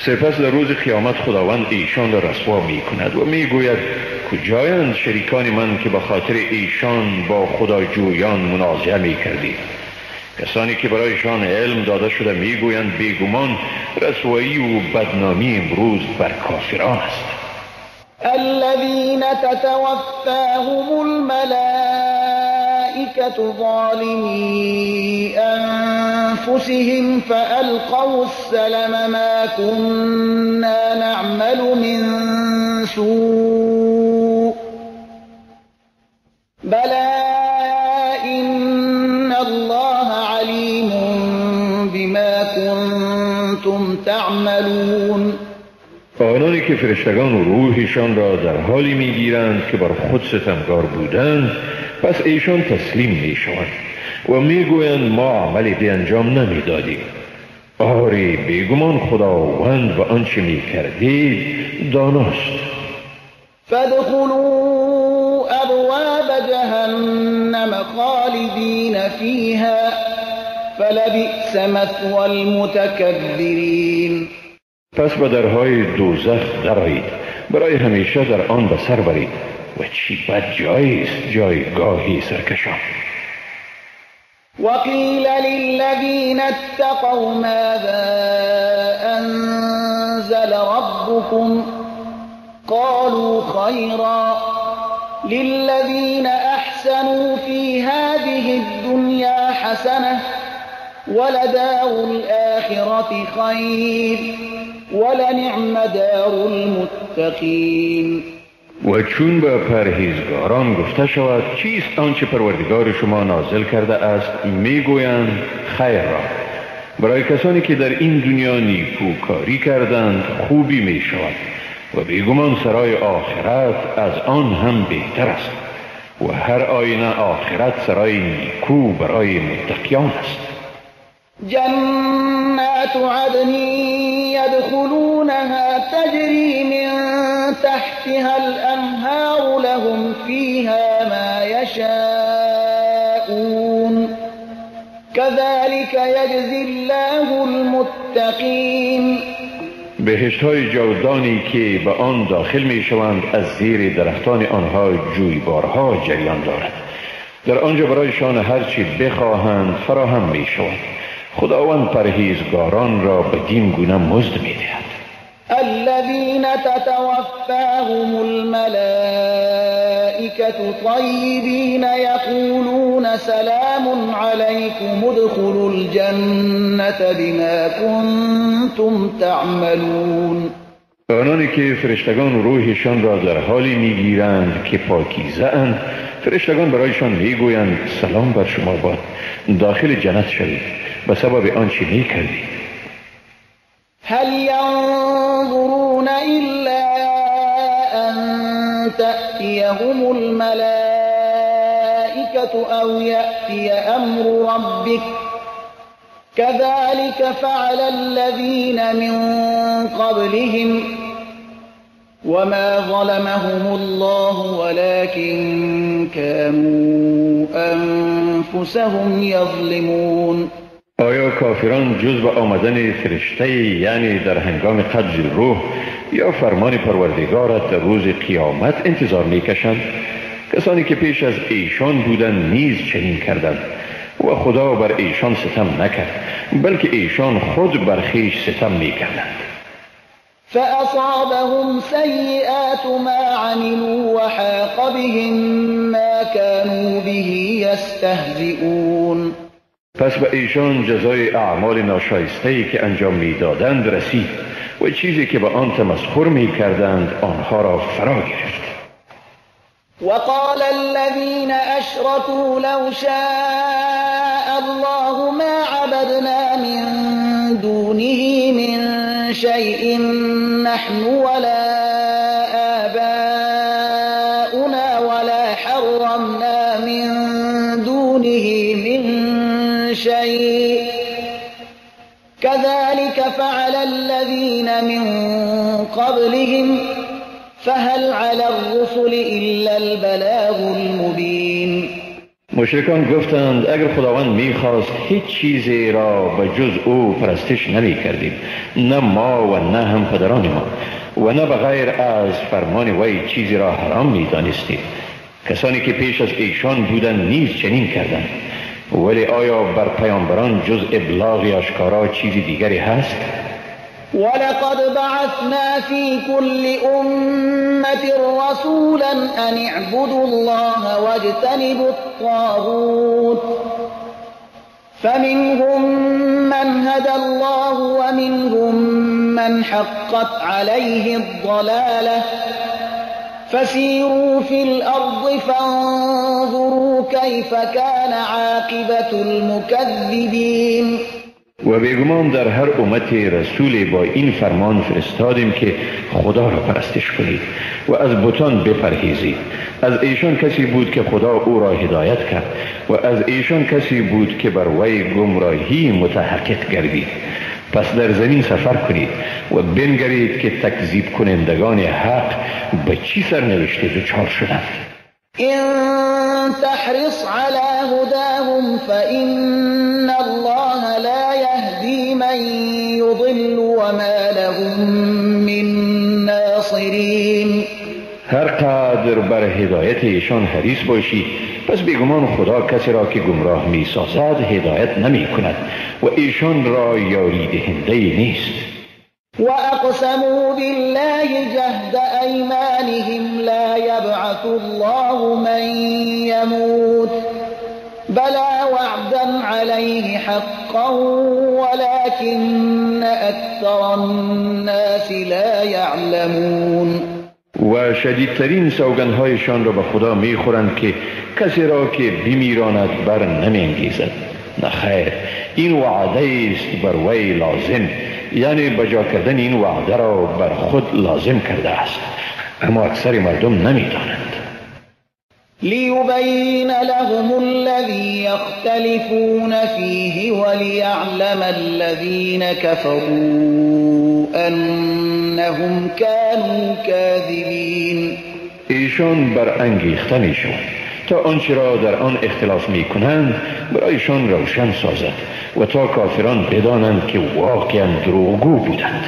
سپس در روز قیامت خداوند ایشان را رسوا می کند و می گوید کجایند شریکان من که به خاطر ایشان با خداجویان منازعه می کردید؟ کسانی که برایشان علم داده شده می گویند بیگمان رسوایی و بدنامی امروز بر کافران است. الذين تتوفاهم الملائكة ظالمي أنفسهم فألقوا السلم ما كنا نعمل من سوء بلى إن الله عليم بما كنتم تعملون. آنانی که فرشتگان روحشان را در حالی میگیرند که بر خود ستمگار بودند، پس ایشان تسلیم میشوند و میگویند ما عملی به انجام نمیدادیم. آری بیگمان خداوند و آنچه میکردید داناست. فادخلوا ابواب جهنم خالدین فیها فلبئس مثوى المتکبرین. پس به درهای دوزخ درآیید، برای همیشه در آن به سر برید و چی بد جایی است جایگاهی سرکشان. وقیل للذین اتقوا ماذا انزل ربكم قالوا خيرا للذین احسنوا في هذه الدنيا حسنة ولدار الآخرة خير ولنعم دار المتقین. و چون به پرهیزگاران گفته شود چیست آنچه پروردگار شما نازل کرده است، میگویند خیر را. برای کسانی که در این دنیا نیکوکاری کردند خوبی می شود و بیگمان سرای آخرت از آن هم بهتر است و هر آینه آخرت سرای نیکو برای متقیان است. جنات عدن يدخلونها تجري من تحتها الأنهار لهم فيها ما يشاءون كذلك يجزي الله المتقين. بهشت‌های جاودانی که به آن داخل می شوند از زیر درختان آنها جویبارها جریان دارد. در آنجا برایشان هرچی بخواهند فراهم می شود. خداوند پرهیزگاران را بدین گونه مزد می دهد. الذين تتوفاهم الملائكة طيبين يقولون سلام عليكم ادخلوا الجنة بما كنتم تعملون. آنانی که فرشتگان روحشان را در حالی میگیرند که پاکیزه اند، فرشتگان برایشان میگویند سلام بر شما باد، داخل جنت شوید به سبب آنچه میکردید. هل ينظرون إلا أن تأتيهم الملائكة أو يأتي أمر ربك كذلك فعل الذين من قبلهم وما ظلمهم الله ولكن كانوا أنفسهم يظلمون. آیا کافران جز به آمدن فرشته یعنی در هنگام قبض روح یا فرمان پروردگارت در روز قیامت انتظار میکشند؟ کسانی که پیش از ایشان بودند نیز چنین کردند و خدا بر ایشان ستم نکرد، بلکه ایشان خود بر خویش ستم میکردند. فأصابهم سيئات ما عملوا وحاق بهم ما كانوا به يستهزئون. پس به ایشان جزای اعمال ناشایسته‌ای که انجام میدادند رسید و چیزی که به آن تمسخر می کردند آنها را فرا گرفت. وقال الذين أشركوا لو شاء الله ما عبدنا من دونه من شيء نحن ولا آباؤنا ولا حرمنا من دونه من شيء كذلك فعل الذين من قبلهم فهل على الرسل إلا البلاغ المبين. مشرکان گفتند اگر خداوند میخواست هیچ چیزی را به جز او پرستش نمی کردیم، نه ما و نه هم پدران ما، و نه بغیر از فرمان وی چیزی را حرام می دانستیم. کسانی که پیش از ایشان بودند نیز چنین کردند. ولی آیا بر پیامبران جز ابلاغ اشکارا چیزی دیگری هست؟ ولقد بعثنا في كل أمة رسولا أن اعبدوا الله واجتنبوا الطاغوت فمنهم من هدى الله ومنهم من حقت عليه الضلالة فسيروا في الأرض فانظروا كيف كان عاقبة المكذبين. و بیگمان در هر امت رسول با این فرمان فرستادیم که خدا را پرستش کنید و از بتان بپرهیزید. از ایشان کسی بود که خدا او را هدایت کرد و از ایشان کسی بود که بر وی گمراهی متحقق گردید. پس در زمین سفر کنید و بنگرید که تکذیب کنندگان حق به چی سرنوشته دچار شدند. إن تحرص على هداهم فإن الله لا يهدي من يضل وما لهم من ناصرين. هر قدر بر هدایت ایشان حریص باشی، پس بیگمان خدا کسی را که گمراه می سازد هدایت نمی کند و ایشان را یاری دهنده نیست. وأقسموا بالله جهد أيمانهم لا يبعث الله من يموت بلى وعدا عليه حقا ولكن أكثر الناس لا يعلمون. و شدیدترین سوگندهایشان را به خدا میخورند که کسی را که بمیراند بر نمیانگیزد. نه خیر، این وعده است بر وی لازم، یعنی بجا کردن این وعده را بر خود لازم کرده است، اما اکثر مردم نمیدانند. ليبين لهم الذي يختلفون فيه وليعلم الذين كفروا أنهم كانوا كاذبين. ایشان برانگیخته میشوند تا آنچه را در آن اختلاف میکنند برایشان روشن سازد و تا کافران بدانند که واقعا دروغگو بودند.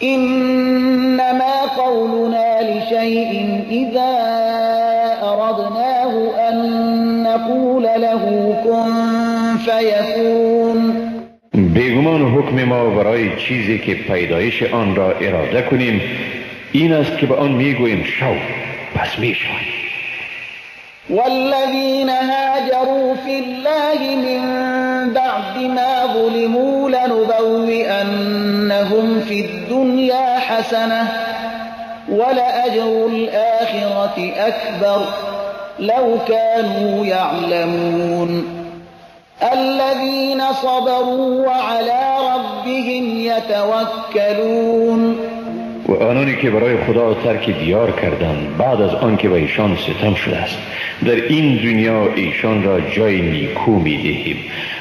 إنما قولنا لشيء إذا أردناه أن نقول له كن فيكون. بیگمان حکم ما برای چیزی که پیدایش آن را اراده کنیم این است که به آن میگوییم شو، پس میشود. والذين هاجروا في الله من بعد ما ظلموا لنبوئنهم في الدنيا حسنة ولأجر الآخرة أكبر لو كانوا يعلمون. الذين صبروا وعلى ربهم يتوكلون. و آنانی که برای خدا ترک دیار کردند بعد از آن که به ایشان ستم شده است، در این دنیا ایشان را جای نیکو می دهیم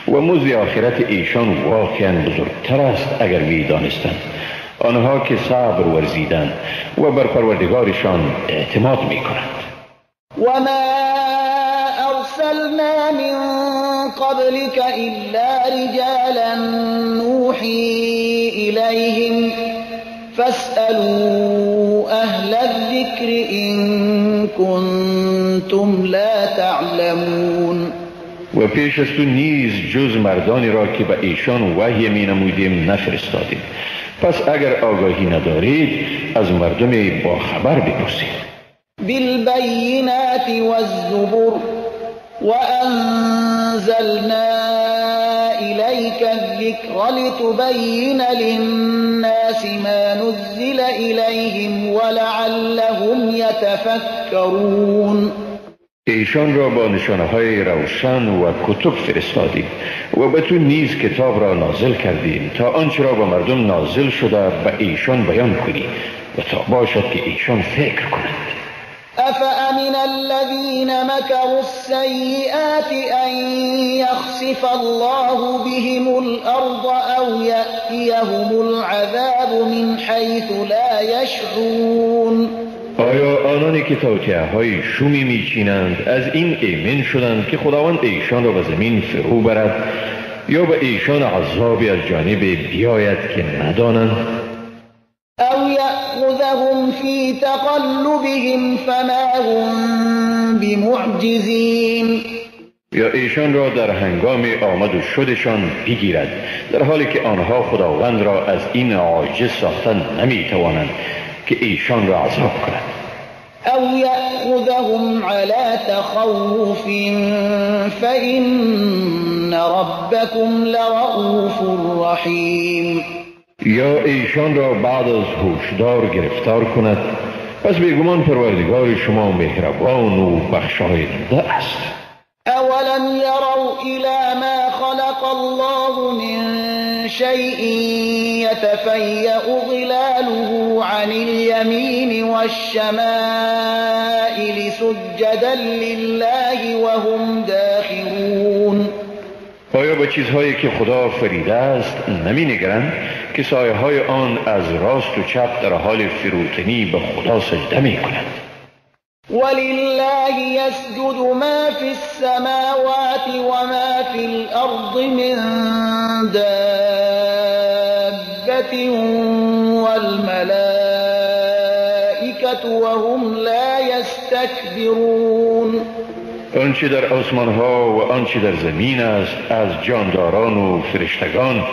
و مزد آخرت ایشان واقعا بزرگتر است اگر می دانستند. آنها که صبر ورزیدند و بر پروردگارشان اعتماد می کنند. وما أرسلنا من قبلك إلا رجالا نوحي إليهم فاسألوا أهل الذكر إن كنتم لا تعلمون. و پیش از تو نیز جز مردانی را که به ایشان وحی می نمودیم نفرستادیم، پس اگر آگاهی ندارید از مردم با خبر بپرسید. بالبينات والزبر وأنزلنا إليك الذكر الذكر لتبين للناس ما نزل إليهم ولعلهم يتفكرون. ایشان را با نشانه‌های روشن و کتب فرستادیم و به تو نیز کتاب را نازل کردیم تا آنچه را به مردم نازل شده به ایشان بیان کنی و تا باشد که ایشان فکر کنند. أفأمن الذين مكروا السيئات أن يخسف الله بهم الأرض أو يأتيهم العذاب من حيث لا يشعرون. آیا آنانی که توطئه‌های شومی میچینند از این ایمن شدند که خداوند ایشان را به زمین فرو برد یا به ایشان عذابی از جانب بیاید که ندانند؟ أو يأخذهم في تقلبهم فما هم بمعجزين. یا ایشان را در هنگام آمد و شدشان بگیرد در حالی که آنها خداوند را از این عاجز ساختن نمیتوانند که ایشان را عذاب کند. أو يأخذهم على تخوف فإن ربكم لرؤوف رحيم. یا ایشان را بعد از هوشدار گرفتار کند، پس بیگمان پروردگار شما مهربان و بخشاینده است. أولم يروا إلى ما خلق الله من شيء يتفيأ ظلاله عن اليمين والشمائل سجدا لله وهم داخرون. آیا به چیزهایی که خدا فریده است نمی نگرند که سایه های آن از راست و چپ در حال فروتنی به خدا سجده می کنند؟ ولله يسجد ما في السماوات وما في الأرض من دابة والملائكة وهم لا يستكبرون. آنچه در آسمان ها و آنچه در زمین است از جانداران و فرشتگان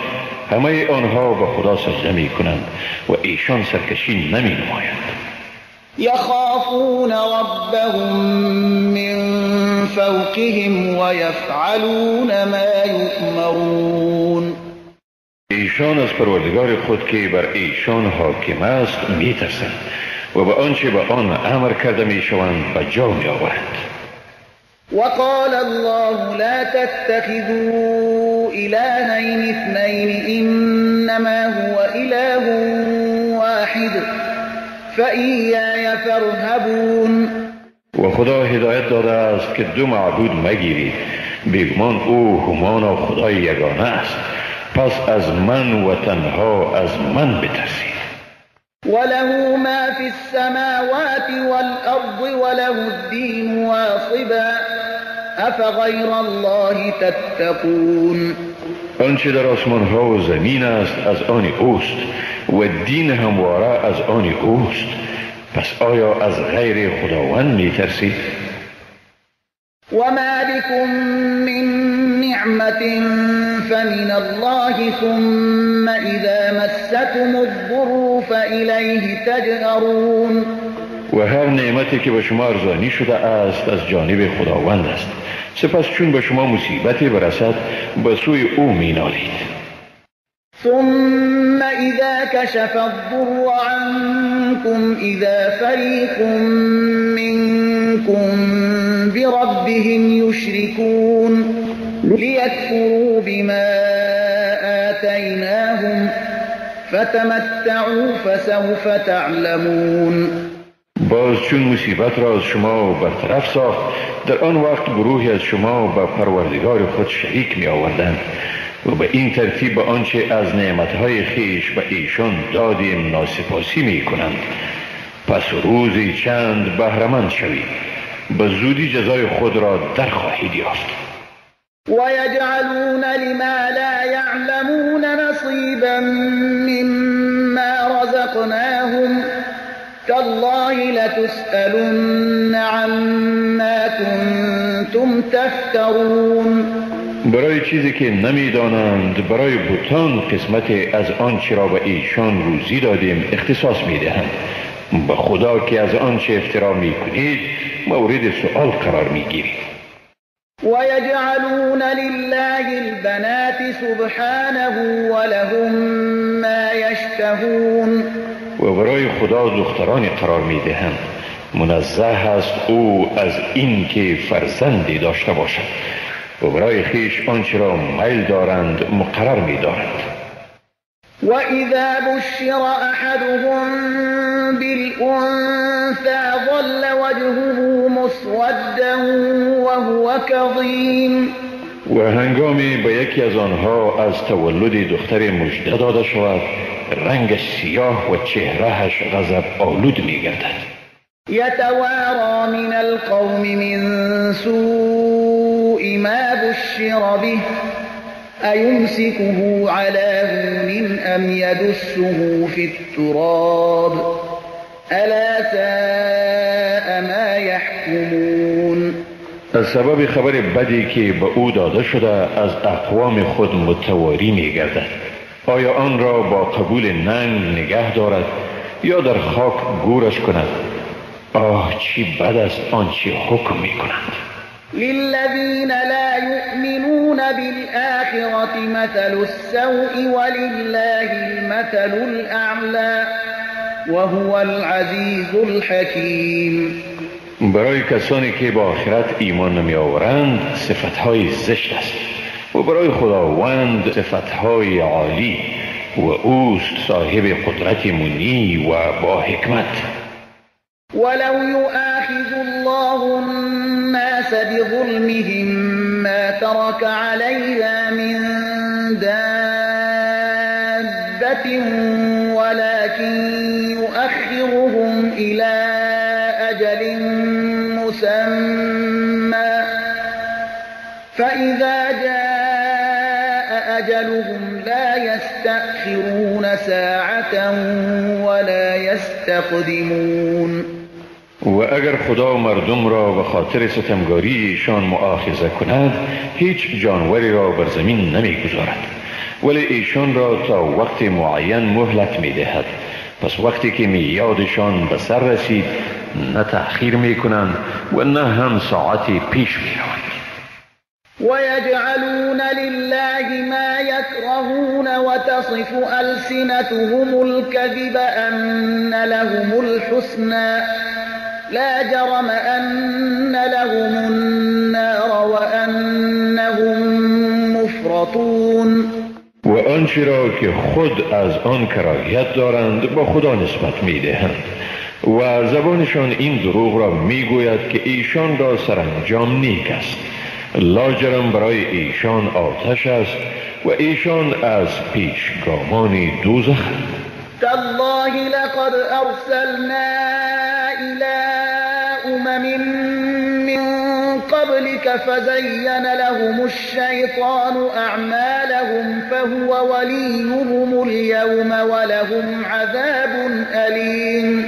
همه آنها به خدا سجده می کنند و ایشان سرکشی نمی نمایند. يخافون ربهم من فوقهم ويفعلون ما يؤمرون. ایشان از پروردگار خود که بر ایشان حاکم است می ترسند و به آنچه به آن امر کرده می شوند به جا می آورند. وقال الله لا تتخذوا إلهين اثنين إنما هو إله واحد فإياي فارهبون. و خدا هدایت داده است که دو معبود مگیرید، بیگمان او همان خدای یگانه است، پس از من و تنها از من بترسید. وله ما في السماوات والأرض وله الدين واصبا أفغير الله تتقون. آنچه در آسمان ها و زمین است از آن اوست و دین همواره از آن اوست، پس آیا از غیر خداوند می ترسید؟ وما بكم من نعمة فمن الله ثم إذا مستكم الضر فإليه تجأرون. و هر نعمتی که به شما ارزانی شده است از جانب خداوند است، سپس چون به شما مصیبتی برسد به سوی او می نالید. ثم إذا كشف الضر عنكم إذا فريق منكم بربهم يشركون ليكفروا بما آتيناهم فتمتعوا فسوف تعلمون. باز چون مصیبت را از شما برطرف ساخت، در آن وقت گروهی از شما به پروردگار خود شریک می آوردند و به این ترتیب به آنچه از نعمتهای خیش به ایشان دادیم ناسپاسی می کنند. پس روزی چند بهره‌مند شوید، به زودی جزای خود را در خواهید یافت. ويجعلون لما لا يعلمون نصيبا مما رزقناهم تالله لتسألن عما كنتم تفترون. برای چیزی که نمیدانند برای بتان قسمت از آنچه را به ایشان روزی دادیم اختصاص میدهند. به خدا که از آنچه افترا میکنید مورد سؤال قرار میگیرید. ويجعلون لله البنات سبحانه ولهم ما يشتهون. و برای خدا دخترانی قرار می دهند. منزه است او از این که فرزندی داشته باشد و برای خیش آنچه را میل دارند مقرر می دارند. وَإِذَا بُشِّرَ أَحَدُهُم بِالْأُنثَىٰ ظَلَّ وَجْهُهُ مُسْوَدًّا وَهُوَ كَظِيمٌ. و هنگامی به یکی از آنها از تولد دختر مژده داده شود، رنگ سیاه و چهرهش غضب آلود می گردد. يتوارى من القوم من سوء ما بشر به أيمسكه على هون أم يدسه في التراب ألا ساء ما يحكمون. از سبب خبر بدی که به او داده شده از اقوام خود متواری می گردد. آیا آن را با قبول ننگ نگه دارد یا در خاک گورش کند؟ آه چی بد است آنچه حکم می کنند. للذین لا یؤمنون بالآخرة مثل السوء ولله المثل الأعلى وهو العزیز الحکیم. برای کسانی که با آخرت ایمان نمی آورند صفتهای زشت است و برای خداوند صفتهای عالی و اوست صاحب قدرت منی و با حکمت. ولو يؤاخذ الله الناس بظلمهم ما ترك عليها من دابة ولكن يؤخرهم إلى أجل مسمى فإذا جاء أجلهم لا يستأخرون ساعة ولا يستقدمون. و اگر خدا مردم را به خاطر ستمگاری ایشان مؤاخذه کند هیچ جانوری را بر زمین نمی گذارد، ولی ایشان را تا وقت معین مهلت می دهد. پس وقتی که میادشان به سر رسید نه تأخیر می کنند و نه هم ساعتی پیش می روند. وَيَجْعَلُونَ لِلَّهِ مَا يَكْرَهُونَ وَتَصِفُ أَلْسِنَتُهُمُ الْكَذِبَ أَنَّ لَهُمُ الْحُسْنَى لا جرم أن لهم النار وأنهم مفرطون. و آنچه را که خود از آن کراهیت دارند با خدا نسبت می دهند و زبانشان این دروغ را می گوید که ایشان را سرانجام نیک است. لاجرم برای ایشان آتش است و ایشان از پیشگامان دوزخ. تالله لقد ارسلنا الى من قبلك فزين لهم الشيطان اعمالهم فهو وليهم اليوم ولهم عذاب الیم.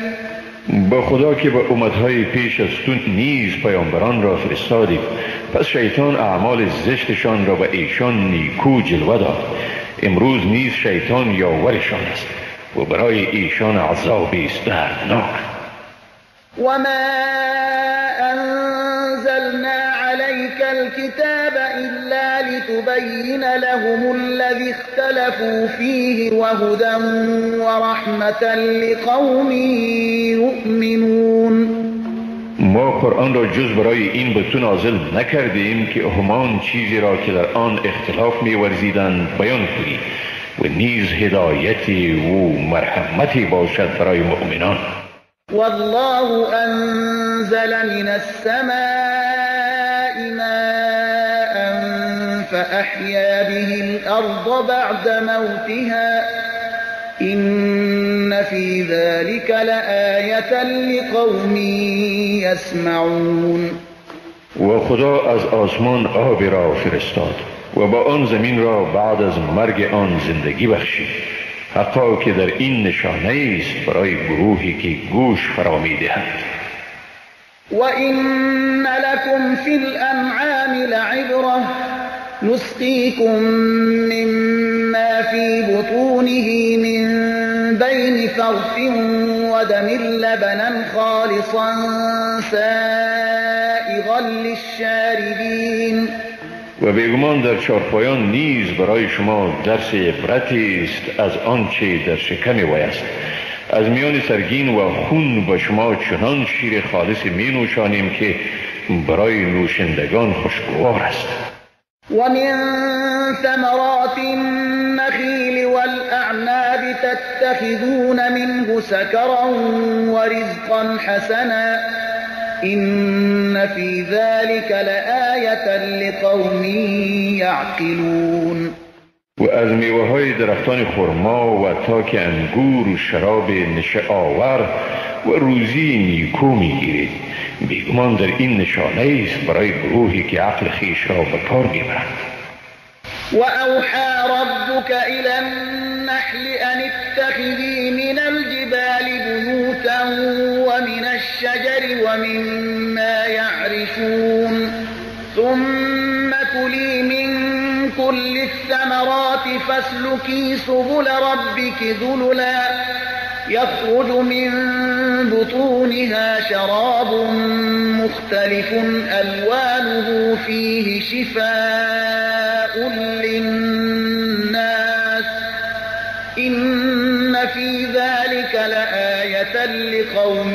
با خدا که به امتهای پیش از تو نیز پیامبران را فرستادیم، پس شیطان اعمال زشتشان را به ایشان نیکو جلوه داد. امروز نیز شیطان یاورشان است و برای ایشان عذابی است دردناک. وما انزلنا عليك الكتاب الا لتبين لهم الذي اختلفوا فيه وهدى ورحمة لقوم یؤمنون. ما قرآن را جز برای این به تو نازل نکردیم که همان چیزی را که در آن اختلاف می ورزیدند بیان کنی و نیز هدایتی و مرحمتی باشد برای مؤمنان. والله انزل من السماء ماء فأحيا به الأرض بعد موتها إن في ذلك لآية لقوم يسمعون. و خدا از آسمان آبی را فرستاد و با آن زمین را بعد از مرگ آن زندگی بخشید. حقا که در این نشانه است برای گروهی که گوش فرا می‌دهند. وَإِنَّ لَكُمْ فِي الْأَنْعَامِ لَعِبْرَةً نُسْقِيكُم مِّمَّا فِي بُطُونِهِ مِن بَيْنِ فَرْثٍ وَدَمٍ لَبَنًا خَالِصًا سَائِغًا لِلشَّارِبِينَ. و بیگمان در چارپایان نیز برای شما درس عبرتی است از آنچه در شکم وی است. از میان سرگین و خون با شما چنان شیر خالص می نوشانیم که برای نوشندگان خوشگوار است. ومن ثمرات النخيل والأعناب تتخذون منه سكرا ورزقا حسنا إن في ذلك لآية لقوم يعقلون. و از میوه های درختان خرما و تاک انگور و شراب نشه آور و روزی نیکو میگیرید. بیگمان در این نشانه است برای گروهی که عقل خیش را به کار میبرند. وأوحى ربك إلى النحل أن اتخذي من الجبال بيوتا ومن الشجر ومما يعرشون ثم كلي من كل الثمرات فاسلكي سبل ربك ذللا يخرج من بطونها شراب مختلف ألوانه فيه شفاء للناس إن في ذلك لآية لقوم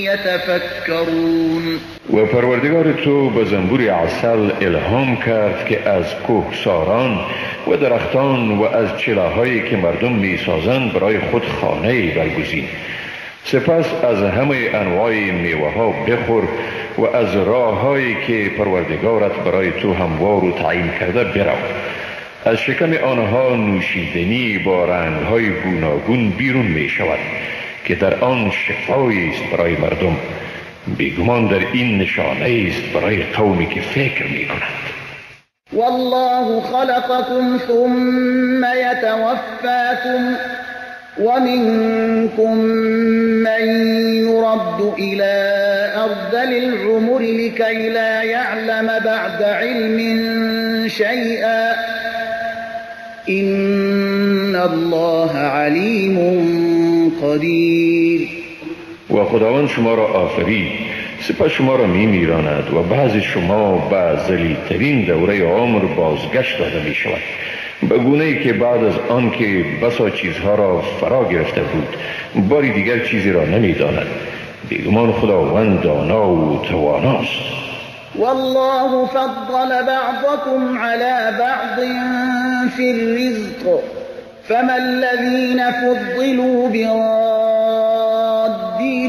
يتفكرون. و پروردگار تو به زنبور عسل الهام کرد که از کوهساران و درختان و از چلاهایی که مردم می سازند برای خود خانه برگزین. سپس از همه انواع میوه ها بخور و از راههایی که پروردگارت برای تو هموار و تعیین کرده برو. از شکم آنها نوشیدنی با رنگهای گوناگون بیرون می شود که در آن شفایی است برای مردم. بیگمان در این نشانه است برای قومی که فکر می کنند. والله خلقكم ثم يتوفاكم ومنكم من يرد إلى أرذل العمر لكي لا يعلم بعد علم شيئا إن الله عليم قدير. و خداوند شما را آفرید، سپس شما را می میراند و بعض شما به ذلیل‌ترین دوره عمر بازگشت داده می شود، به گونه‌ای که بعد از آن که بسا چیزها را فرا گرفته بود باری دیگر چیزی را نمی داند. بیگمان خداوند دانا و تواناست. والله فضل بعضكم على بعض في الرزق فما الذين فضلوا براد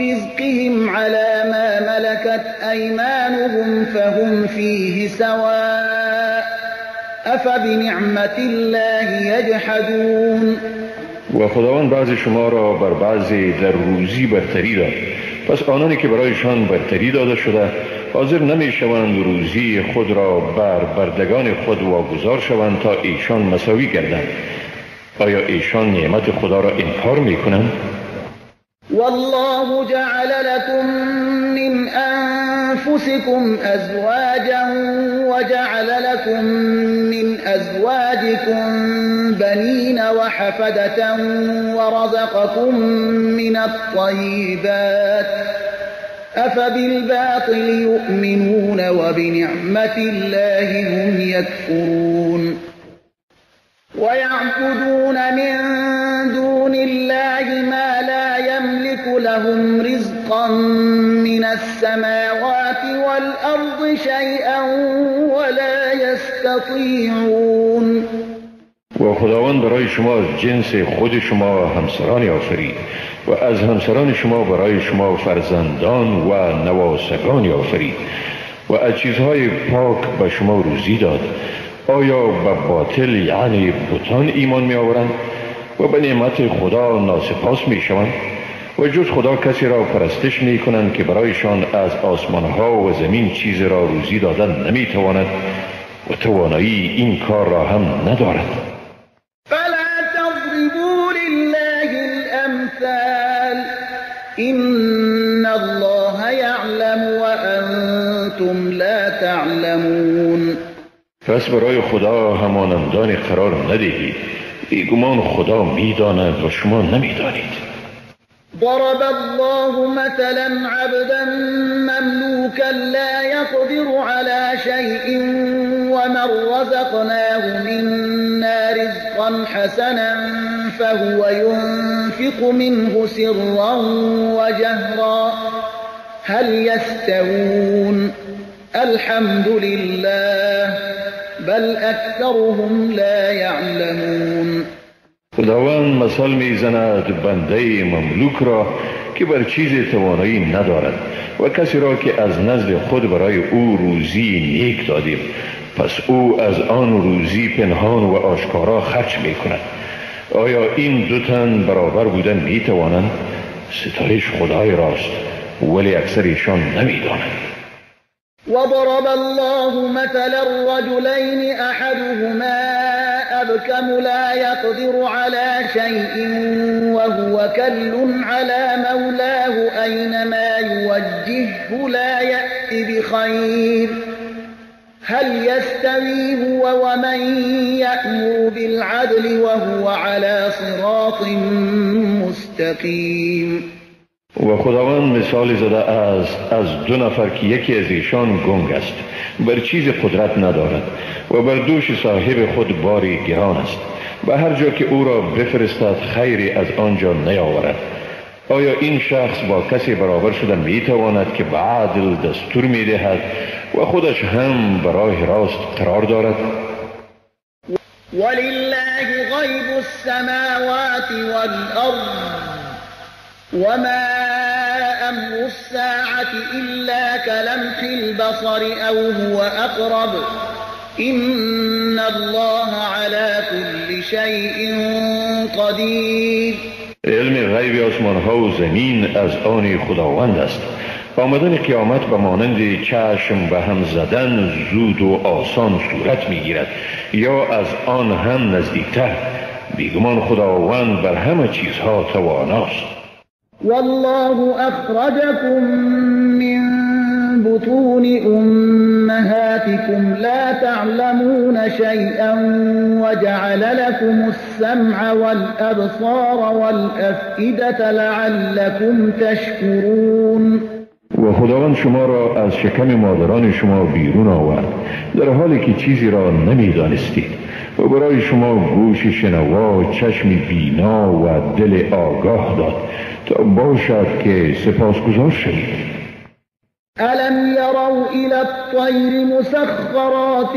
رزقهم على ما ملكت أيمانهم فهم فيه سواء أفبنعمة الله يجحدون. و خداوند بعض شما را بر بعضی در روزی برتری داد، پس آنانی که برایشان برتری داده شده حاضر نمی شوند روزی خود را بر بردگان خود واگذار شوند تا ایشان مساوی گردند. آیا ایشان نعمت خدا را انکار می کنند؟ والله جعل لكم من أنفسكم أزواجا وجعل لكم من أزواجكم بنين وحفدة ورزقكم من الطيبات أفبالباطل يؤمنون وبنعمة الله هم يكفرون. ويعبدون من دون الله ما لا يملك لهم رزقا من السماوات والأرض شيئا ولا يستطيعون. و خداوند برای شما از جنس خود شما همسرانی آفرید و از همسران شما برای شما فرزندان و نواسگانی آفرید و از چیزهای پاک به شما روزی داد. آیا به باطل یعنی بتان ایمان می آورند و به نعمت خدا ناسپاس می شوند و جز خدا کسی را پرستش می کنند که برایشان از آسمانها و زمین چیز را روزی دادن نمی تواند و توانایی این کار را هم ندارد. فلا تضربوا لله الأمثال إن الله يعلم وأنتم لا تعلمون. پس برای خدا همانندان قرار ندهید، بیگمان خدا میداند و شما نمیدانید. ضرب الله مثلا عبدا مملوكا لا يقدر على شيء ومن رزقناه منا رزقا حسنا فهو ينفق منه سرا وجهرا هل يستوون الحمد لله بل أكثرهم لا يعلمون. خداوند مثال میزند بنده مملوک را که بر چیزی توانایی ندارد و کسی را که از نزد خود برای او روزی نیک دادیم، پس او از آن روزی پنهان و آشکارا خرج می کند. آیا این دو تن برابر بودن می توانند؟ ستایش خدای راست، ولی اکثر ایشان نمی دانند. وضرب الله مثلا الرجلين أحدهما أبكم لا يقدر على شيء وهو كل على مولاه أينما يوجهه لا يأت بخير هل يستوي هو ومن يأمر بالعدل وهو على صراط مستقيم. و خداوند مثال زده از دو نفر که یکی از ایشان گنگ است، بر چیز قدرت ندارد و بر دوش صاحب خود باری گران است و هر جا که او را بفرستد خیری از آنجا نیاورد. آیا این شخص با کسی برابر شدن می تواند که به عدل دستور می دهد و خودش هم به راه راست قرار دارد؟ ولله غیب السماوات والأرض وما أمر الساعة إلا كلمح البصر أو هو أقرب إن الله على كل شيء قدير. علم غیب آسمان ها و زمین از آن خداوند است. آمدن قیامت به مانند چشم به هم زدن زود و آسان صورت می گیرد یا از آن هم نزدیکتر. بیگمان خداوند بر همه چیزها تواناست. والله أخرجكم من بطون أمهاتكم لا تعلمون شيئا وجعل لكم السمع والأبصار والأفئدة لعلكم تشكرون. و خداوند شما را از شکم مادران شما بیرون آورد در حالی که چیزی را نمی دانستید و برای شما گوش شنوا، چشم بینا و دل آگاه داد تا باشد که سپاسگزار شوید. ألم يروا إلى الطير مسخرات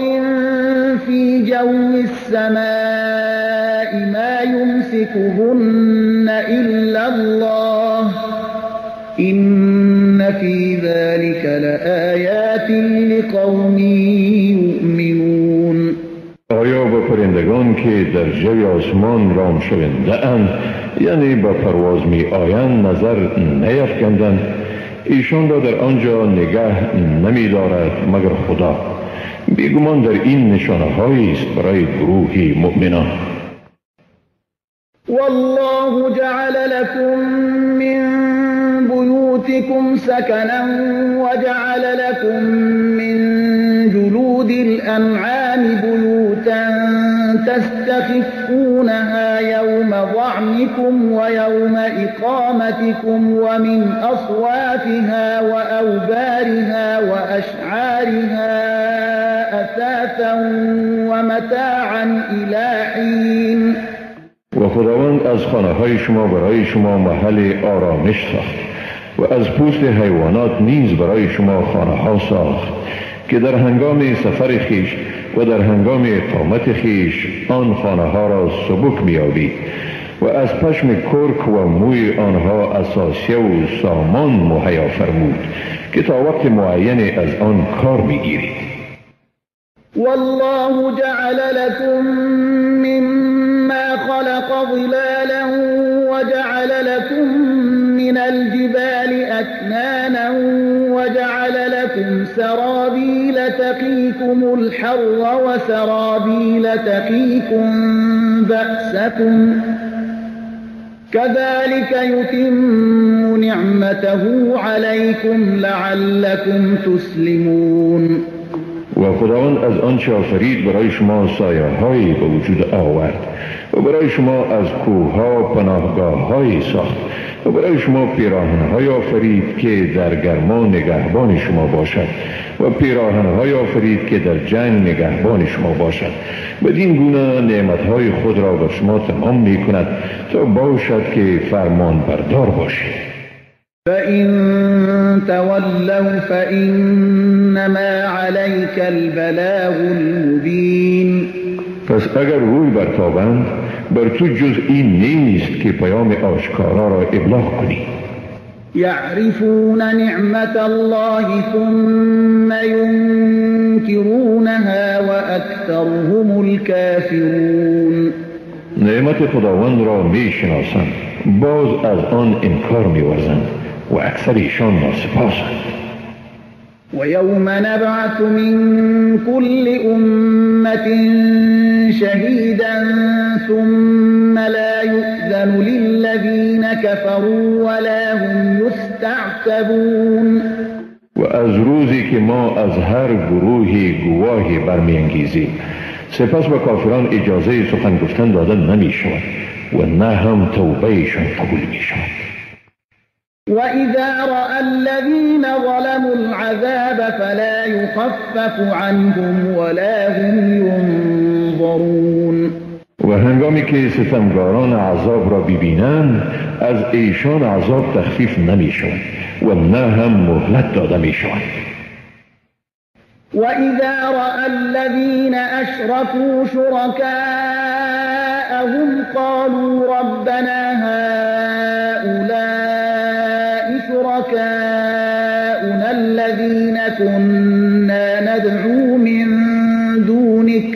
في جو السماء ما يمسكهن إلا الله إن في ذلك لآيات لقوم يؤمنون. آیا به پرندگان که در جوی آسمان رام شونده اند، یعنی به پرواز می آیند، نظر نیفکندند؟ ایشان را در آنجا نگه نمی دارد مگر خدا. بیگمان در این نشانه هایی است برای گروهی مؤمنان. والله جعل لكم من بيوتكم سكنا وجعل لكم من جلود الأنعام بيوتا تستخفونها يوم ظعنكم ويوم إقامتكم ومن أصواتها وأوبارها وأشعارها أثاثا ومتاعا إلى حين. و خداوند از خانه های شما برای شما محل آرامش ساخت و از پوست حیوانات نیز برای شما خانه ها ساخت که در هنگام سفر خیش و در هنگام اقامت خیش آن خانه ها را سبک میابید و از پشم کرک و موی آنها اساسیه و سامان مهیا فرمود که تا وقت معین از آن کار میگیرید. والله جعل لكم مما خلق ظلالا وجعل لكم من الجبال أكنانا وجعل لكم سرابيل تقيكم الحر وسرابيل تقيكم بأسكم كذلك يتم نعمته عليكم لعلكم تسلمون. و خداوند از آنچه آفرید برای شما سایه‌هایی به وجود آورد و برای شما از کوه‌ها پناهگاه‌هایی ساخت و برای شما پیراهن‌های آفرید که در گرما نگهبان شما باشد و پیراهن‌های آفرید که در جنگ نگهبان شما باشد. بدین گونه نعمت‌های خود را به شما تمام می‌کند تا باشد که فرمان بردار باشید. فَإِن تَوَلَّوْا فَإِنَّمَا عَلَيْكَ الْبَلَاغُ الْمُبِينُ. پس اگر روی برتابند بر تو جز این نیست که پیام آشکارا را ابلاغ کنی. يعرفون نعمت الله ثم ينكرونها وأكثرهم الكافرون. نعمت خداوند را میشناسند باز از آن انکار می‌ورزند و اکثر ایشان ناسپاسند. ويوم نبعث من كل أمة شهيدا ثم لا يؤذن للذين كفروا ولا هم يستعتبون. و از روزی که ما از هر گروهی گواهی برمیانگیزیم سپس به کافران اجازه سخن گفتن داده نمی شود و نه هم توبهشان قبول می شود. وَإِذَا رَأَى الَّذِينَ ظَلَمُوا الْعَذَابَ فَلَا يُخَفَّفُ عَنْهُمْ وَلَا هُمْ يُنظَرُونَ. و هنگامی که ستمگاران عذاب را ببینند از ایشان عذاب تخفیف نمی شود و نه هم مهلت داده می شود. وَإِذَا رَأَى الَّذِينَ أَشْرَكُوا شُرَكَاءَهُمْ قَالُوا رَبَّنَا هَؤُلَاءِ شُرَكَاؤُنَا الَّذِينَ كُنَّا نَدْعُو مِن دُونِكَ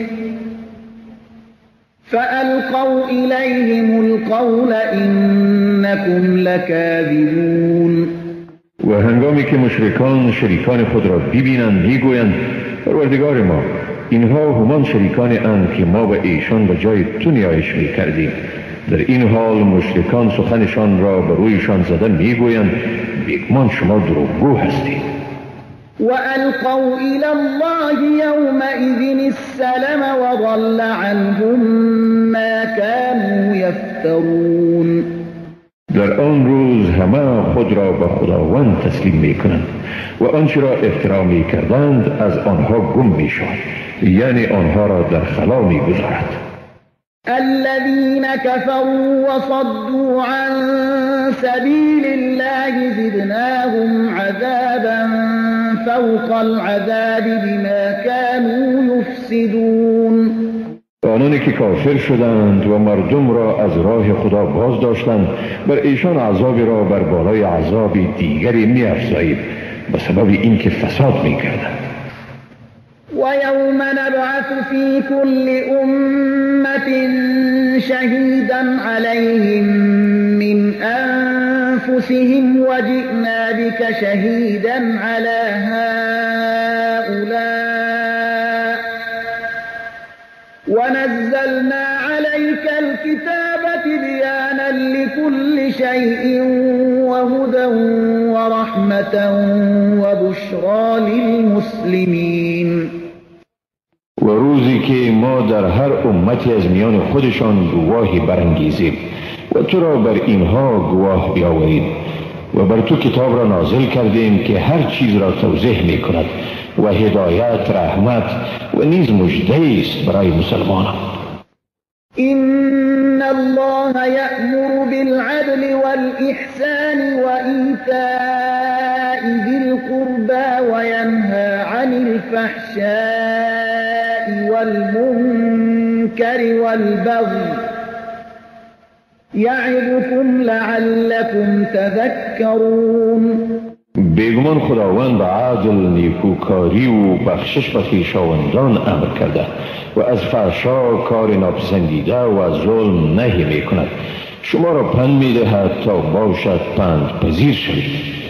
فَأَلْقَوْا إِلَيْهِمُ الْقَوْلَ إِنَّكُمْ لَكَاذِبُونَ. و هنگامی که مشرکان شریکان خود را ببینند میگویند پروردگار ما اینها همان شریکان اند که ما به ایشان به جای تو نیایش میکردیم. در این حال مشرکان سخنشان را به رویشان زده میگویند بیگمان شما دروغگو هستید. وَأَلْقَوْا إِلَى اللَّهِ يَوْمَئِذٍ السَّلَمَ وَضَلَّ عَنْهُمْ مَا كَانُوا يَفْتَرُونَ. در آن روز همه خود را به خداوند تسلیم می کنند و آنچه را افترا می کردند از آنها گم می شود، یعنی آنها را در خلا می گذارد. الذين كفروا وصدوا عن سبيل الله زدناهم عذابا فوق العذاب بما كانوا يفسدون. آنانی که کافر شدند و مردم را از راه خدا باز داشتند بر ایشان عذابی را بر بالای عذابی دیگری می افزایید به سبب اینکه فساد می کردند. وَيَوْمَ نَبْعَثُ فِي كُلِّ أُمَّةٍ شَهِيدًا عَلَيْهِمْ مِنْ أَنفُسِهِمْ وَجِئْنَا بِكَ شَهِيدًا عَلَى هَؤُلَاءِ وَنَزَّلْنَا عَلَيْكَ الْكِتَابَ تِبْيَانًا لِكُلِّ شَيْءٍ وَهُدًى وَرَحْمَةً وَبُشْرَى لِلْمُسْلِمِينَ. و روزی که ما در هر امتی از میان خودشان گواهی برانگیزیم و تو را بر اینها گواه بیاوریم و بر تو کتاب را نازل کردیم که هر چیز را توضیح می کند و هدایت، رحمت و نیز مژده است برای مسلمانان. إن الله يأمر بالعدل والإحسان وإيتاء ذي القربى وينهى عن الفحشاء والمنكر والبغي يعظكم لعلكم تذكرون. بیگمان خداوند به عدل، نیکوکاری و بخشش به خویشاوندان امر کرده و از فحشا، کار ناپسندیده و ظلم نهی می کند. شما را پند می دهد تا باشد پند پذیر شوید.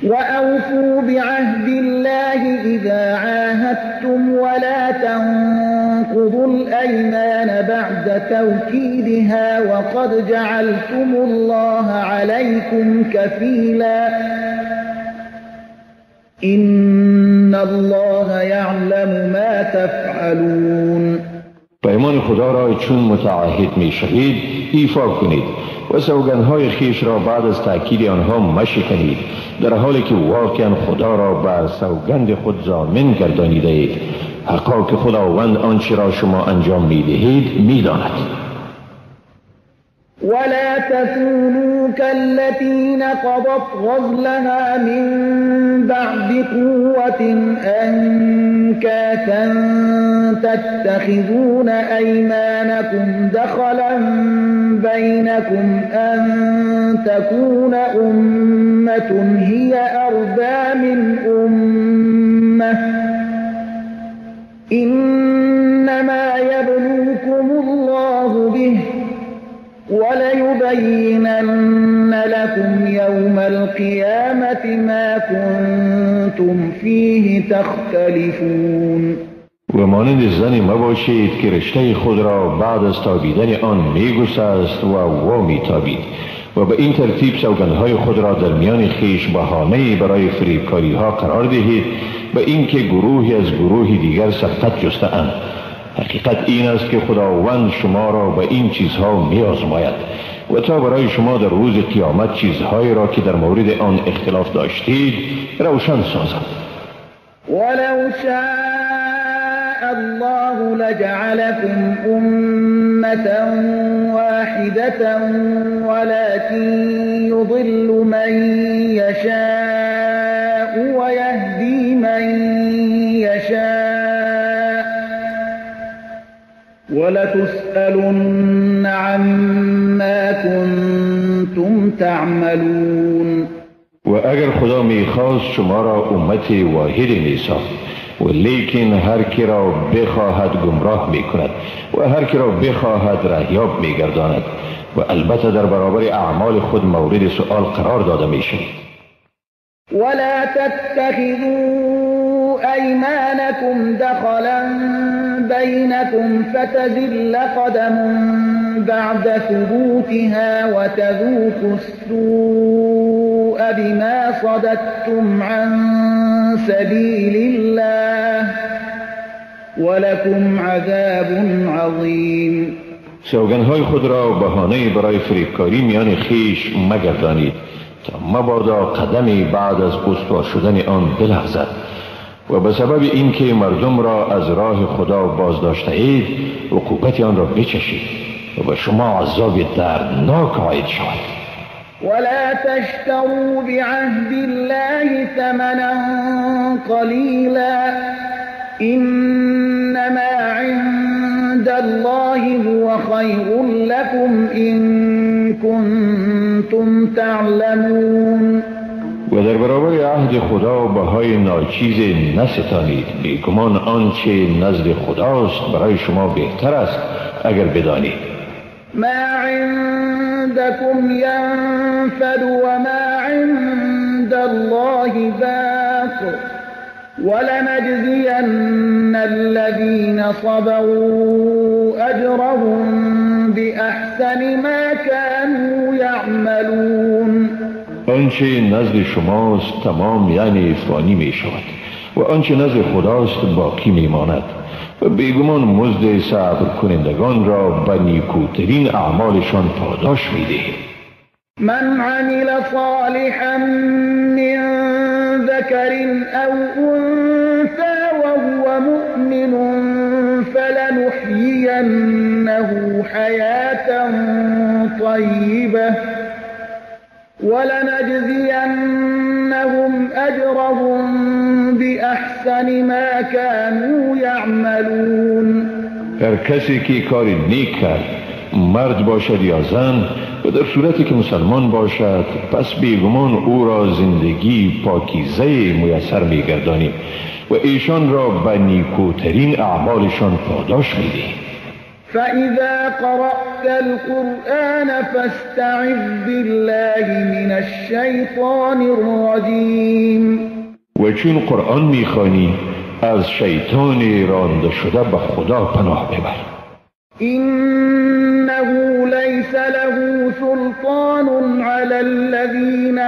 وَأَوْفُوا بِعَهْدِ اللَّهِ إِذَا عَاهَدتُّمْ وَلَا تَنقُضُوا الْأَيْمَانَ بَعْدَ تَوْكِيدِهَا وَقَدْ جَعَلْتُمُ اللَّهَ عَلَيْكُمْ كَفِيلًا إِنَّ الله يعلم ما تفعلون. پیمان خدا را چون متعهد می شوید ایفا کنید و سوگندهای خیش را بعد از تأکید آنها مشکنید، در حالی که واقعا خدا را بر سوگند خود ضامن گردانیده اید. حقا که خداوند آنچه را شما انجام می دهید می داند. ولا تكونوا كالتي نقضت غزلها من بعد قوة أنكاثا تتخذون أيمانكم دخلا بينكم أن تكون أمة هي أربى من أمة إنما يبلوكم الله به وليبينن لكم يوم القيامة ما كنتم فيه تختلفون. و مانند زنی مباشید که رشته خود را بعد از تابیدن آن میگسست و وامی تابید و به این ترتیب سوگندهای خود را در میان خیش بهانه‌ای برای فریبکاری ها قرار دهید به اینکه گروهی از گروه دیگر سبقت جسته‌اند. حقیقت این است که خداوند شما را به این چیزها می آزماید و تا برای شما در روز قیامت چیزهایی را که در مورد آن اختلاف داشتید روشن سازد. ولو شاء الله لجعلكم أمة واحدة ولكن يضل من يشاء ويهدي من يشاء ولتسألن عما كنتم تعملون. و اگر خدا میخواست شما را امت واحد میساخت و لیکن هر کی را بخواهد گمراه میکند و هر کی را بخواهد رهیاب میگرداند و البته در برابر اعمال خود مورد سؤال قرار داده میشود. ولا تتخذوا أيمانكم دخلا بينكم فتزل قدم بعد ثبوتها وتذوقوا السوء بما صددتم عن سبيل الله ولكم عذاب عظيم. سوگندهای خود را بهانه برای فریبکاری میان خیش مگردانید تا مبادا قدمی بعد از استوار شدن آن بلغزد و به سبب اینکه مردم را از راه خدا باز داشته اید عقوبت آن را بچشید و به شما عذاب دردناک عاید شود. ولا تشتروا بعهد الله ثمنا قليلا إنما عند الله هو خير لكم إن كنتم تعلمون. و در برابر عهد خدا بهای ناچیز نستانید، بیگمان آنچه نزد خداست برای شما بهتر است اگر بدانید. ما عندكم ينفد وما عند الله باق ولنجزين الذين صبروا أجرهم بأحسن ما كانوا يعملون. آنچه نزد شماست تمام یعنی فانی می شود و آنچه نزد خداست باقی می ماند و بیگمان مزد صبر کنندگان را به نیکوترین اعمالشان پاداش می دهیم. من عمل صالحا من ذكر أو أنثى وهو مؤمن فلنحيينه حياة طيبة ولنجزينهم أجرهم بأحسن ما كانوا يعملون. هر کسی که کار نیک کرد، مرد باشد یا زن، و در صورتی که مسلمان باشد، پس بیگمان او را زندگی پاکیزه میسر میگردانیم و ایشان را به نیکوترین اعمالشان پاداش میدهیم. فإذا قرأت القرآن فاستعذ بالله من الشيطان الرجيم. و چون قرآن میخوانی از شیطان رانده شده به خدا پناه ببر. إنه ليس له سلطان على الذين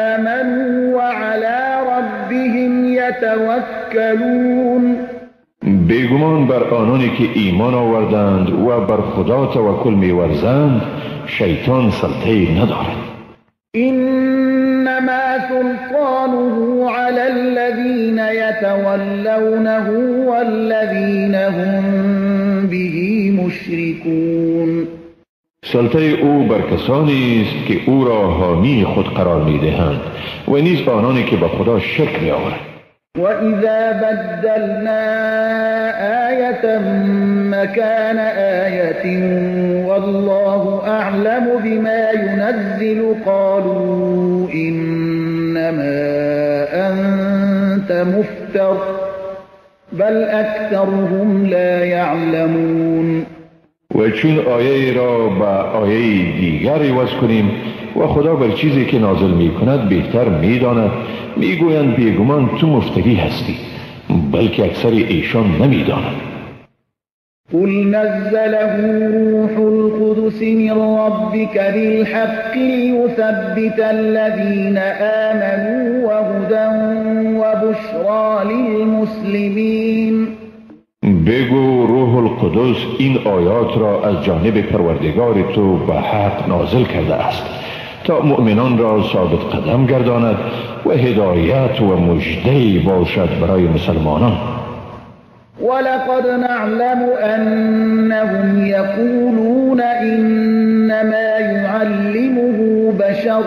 آمنوا وعلى ربهم يتوكلون. يتوكلون بیگمان بر آنانی که ایمان آوردند و بر خدا توکل می‌ورزند شیطان سلطه ندارد. إنما سلطانه على الذين يتولونه والذين هم به مشركون. سلطه او بر کسانی است که او را حامی خود قرار می‌دهند و نیز آنانی که به خدا شرک می‌آورند. وَإِذَا بَدَّلْنَا آيَةً مَكَانَ آيَةٍ وَاللَّهُ أَعْلَمُ بِمَا يُنَزِّلُ قَالُوا إِنَّمَا أَنْتَ مُفْتَرٍ بَلْ أَكْثَرُهُمْ لَا يَعْلَمُونَ. و چون آیه را به آیه دیگر عوض کنیم و خدا بر چیزی که نازل می کند بهتر می داند، می گویند بیگمان تو مفتری هستی، بلکه اکثر ایشان نمی داند. قل نزله روح القدس من ربك بالحق ليثبت الذين آمنوا وهدى وبشرى للمسلمين. بگو روح القدس این آیات را از جانب پروردگار تو به حق نازل کرده است تا مؤمنان را ثابت قدم گرداند و هدایت و مژده باشد برای مسلمانان. ولقد نعلم أنهم يقولون إنما يعلمه بشر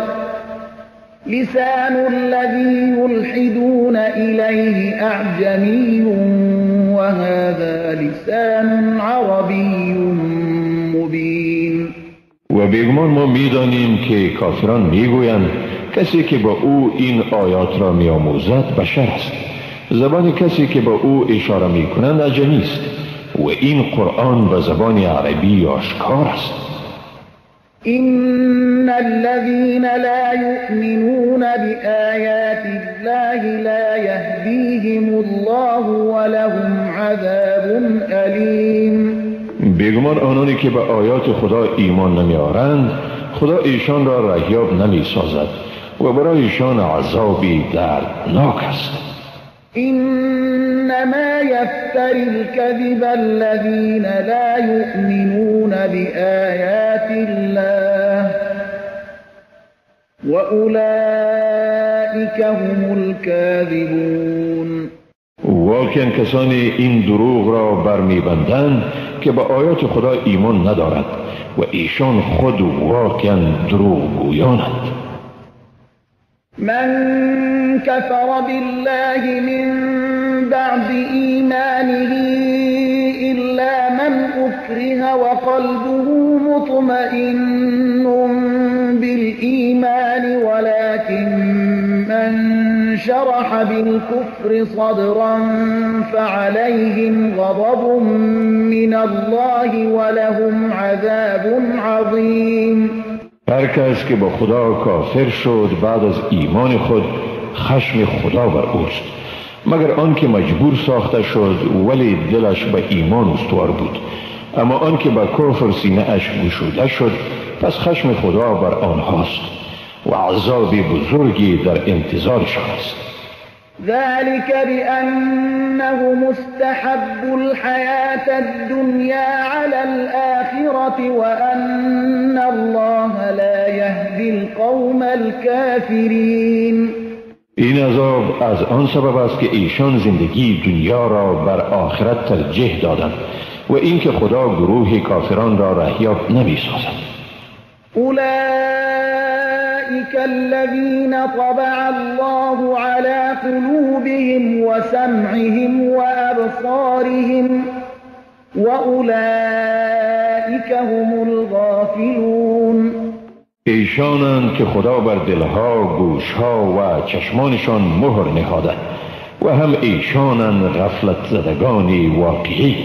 لسان الذي يلحدون إليه أعجمي وهذا لسان عربي مبين. و بیگمان ما میدانیم که کافران میگویند کسی که با او این آیات را میآموزد بشر است، زبان کسی که با او اشاره میکنند عجمی است و این قرآن به زبان عربی آشکار است. إن الذين لا يؤمنون بآيات الله لا يهديهم الله ولهم عذاب أليم. بیگمان آنانی که به آیات خدا ایمان نمیارند خدا ایشان را رهیاب نمی سازد و برای ایشان عذابی دردناک است. إنما يفتري الكذب الذين لا يؤمنون بآيات الله وأولئك هم الكاذبون. واقعا کسانی این دروغ را برمیبندند که به آیات خدا ایمان ندارد و ایشان خود واقعا دروغ گویانند. من كفر بالله من بعد إيمانه إلا من أكره وقلبه مطمئن بالإيمان ولكن من شرح بالكفر صدرا فعليهم غضب من الله ولهم عذاب عظيم. هر کس که با خدا کافر شد بعد از ایمان خود خشم خدا بر اوست، مگر آن که مجبور ساخته شد ولی دلش به ایمان استوار بود، اما آن که به کفر سینه اش گشوده شد پس خشم خدا بر آنهاست و عذاب بزرگی در انتظارشان است. ذلك بأنهم استحبوا الحياة الدنيا على الآخرة وأن الله لا يهدي القوم الكافرين. این عذاب از آن سبب است که ایشان زندگی دنیا را بر آخرت ترجیح دادند و اینکه خدا گروه کافران را رهیاب نمی سازد. أولئك الذين طبع الله على قلوبهم وسمعهم وأبصارهم وأولئك هم الغافلون. ایشانند که خدا بر دلها، گوشها و چشمانشان مهر نهاده و هم ایشانند غفلت زدگانی واقعی.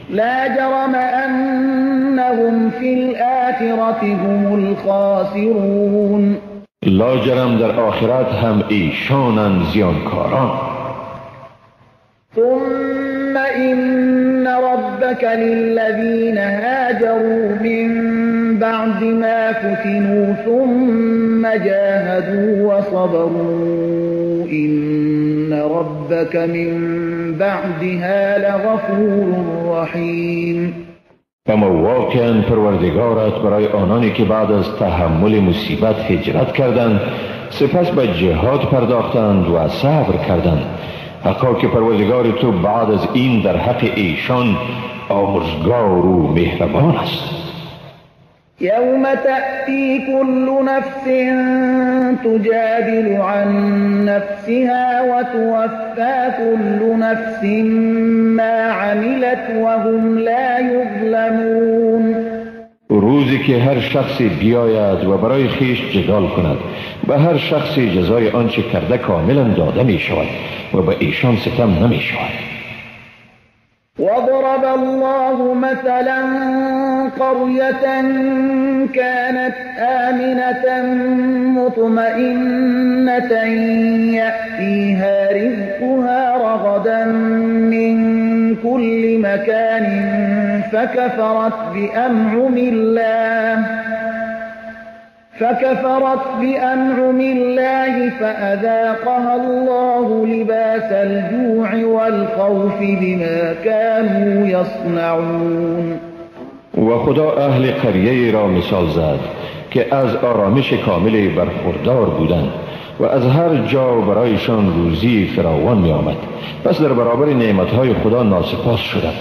لا جرم أنهم في الآخرة هم الخاسرون. لا جرم در آخرت هم ایشانند زیانکاران. ثم إن ربك للذين هاجروا من بعد ما فتنوا ثم جاهدوا وصبروا إن ربك من بعدها لغفور رحیم. اما واقعا پروردگارت برای آنانی که بعد از تحمل مصیبت هجرت کردند سپس به جهاد پرداختند و صبر کردند، حقا که پروردگار تو بعد از این در حق ایشان آمرزگار و مهربان است. یوم تأتی كل نفس تجادل عن نفسها وتوفى كل نفس ما عملت وهم لا یظلمون. روزی که هر شخص بیاید و برای خیش جدال کند، به هر شخص جزای آنچه کرده کاملا داده می شود و به ایشان ستم نمی شود. وضرب الله مثلا قرية كانت آمنة مطمئنة يأتيها رزقها رغدا من كل مكان فكفرت بأنعم الله فأذاقها الله لباس الجوع والخوف بما كانوا يصنعون. و خدا اهل قریه را مثال زد که از آرامش کامل برخوردار بودند و از هر جا برایشان روزی فراوان می آمد، پس در برابر نعمتهای خدا ناسپاس شدند.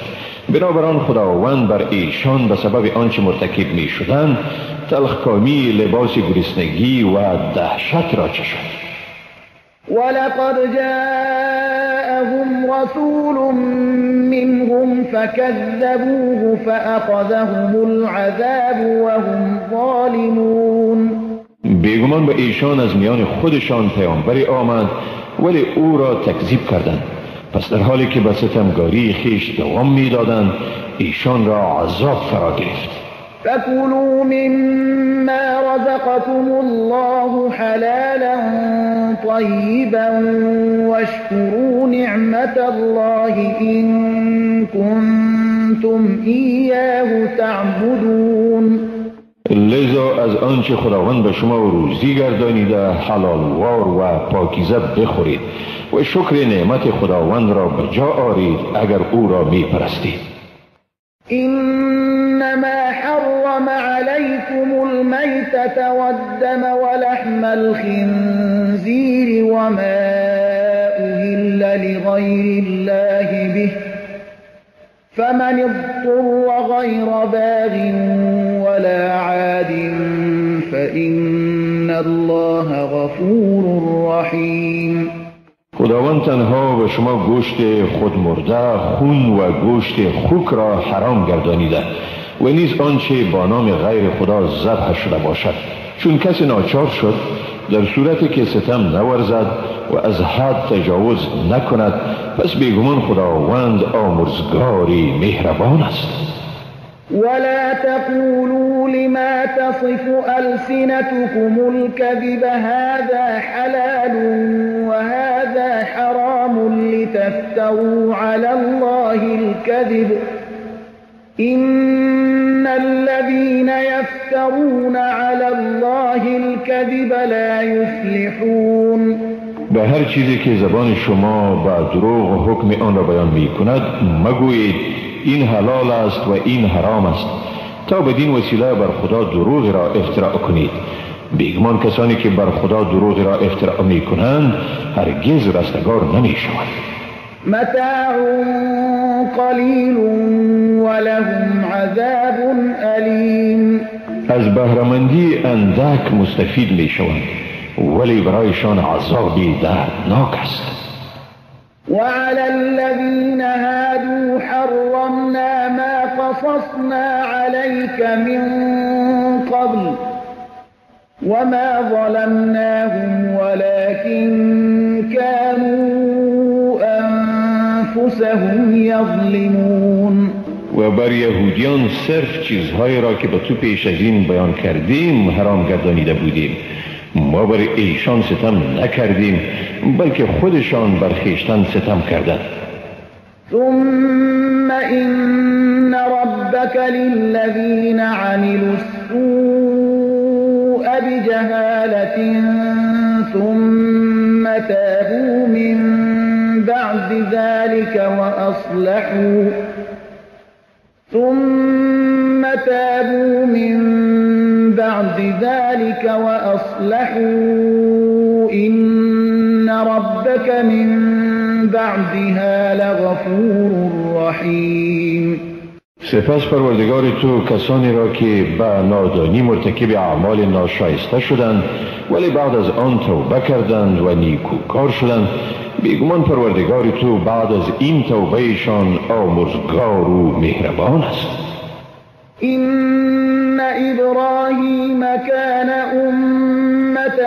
بنابراین خداوند بر ایشان به سبب آنچه مرتکب می شدند تلخکامی لباس گرسنگی و دهشت را چشید. ولقد جاءهم رسول منهم فكذبوه فأخذهم العذاب وهم ظالمون. بیگمان به ایشان از میان خودشان پیامبری آمد ولی او را تکذیب کردند، پس در حالی که به ستمگاری خیش دوام میدادند ایشان را عذاب فرا گرفت. فكلوا مما رزقكم الله حلالا طيبا واشكروا نعمة الله إن كنتم إياه تعبدون. لذا از آنچه خداوند به شما روزی گردانیده حلالوار و پاکیزه بخورید و شکر نعمت خداوند را به جا آرید اگر او را می پرستید. إنما حرم عليكم الميتة والدم ولحم الخنزير وما أهل لغير الله به فمن اضطر غير باغ ولا عاد فإن الله غفور رحیم. خداوند تنها به شما گوشت خود مرده، خون و گوشت خوک را حرام گردانیده و نیز آنچه با نام غیر خدا ذبح شده باشد، چون کسی ناچار شد در صورتی که ستم نورزد و از حد تجاوز نکند، پس بیگمان خداوند آمرزگاری مهربان است. ولا تقولوا لما تصف ألسنتكم الكذب هذا حلال وهذا حرام لتفتروا على الله الكذب إن الذين يفترون على الله الكذب لا يفلحون. به هر چیزی که زبان شما با دروغ و حکم آن را بیان می کند مگویید این حلال است و این حرام است تا بدین وسیله بر خدا دروغ را افتراء کنید. بیگمان کسانی که بر خدا دروغ را افتراء می کنند هرگز رستگار نمی شوند. متاع قلیل ولهم عذاب علیم. از بهره‌مندی اندک مستفید می شوند ولی برایشان عذابی دردناک است. وعلى الذين هادوا حرمنا ما قصصنا عليك من قبل وما ظلمناهم ولكن كانوا أنفسهم يظلمون. و بر یهودیان صرف چیزهایی را که به تو پیش از این بیان کردیم حرام گردانیده بودیم. ما بر ایشان ستم نکردیم بلکه خودشان بر خویشتن ستم کردند. ثم إن ربك للذين عملوا السوء بجهالة ثم تابوا تابوا من بعد ذلك وأصلحوا إن ربك من بعدها لغفور رحیم. سپس پروردگار تو کسانی را که به نادانی مرتکب اعمال ناشایسته شدند ولی بعد از آن توبه کردند و نیکوکار شدند، بیگمان پروردگار تو بعد از این توبهشان آمرزگار و مهربان است. إن إبراهيم كان أمة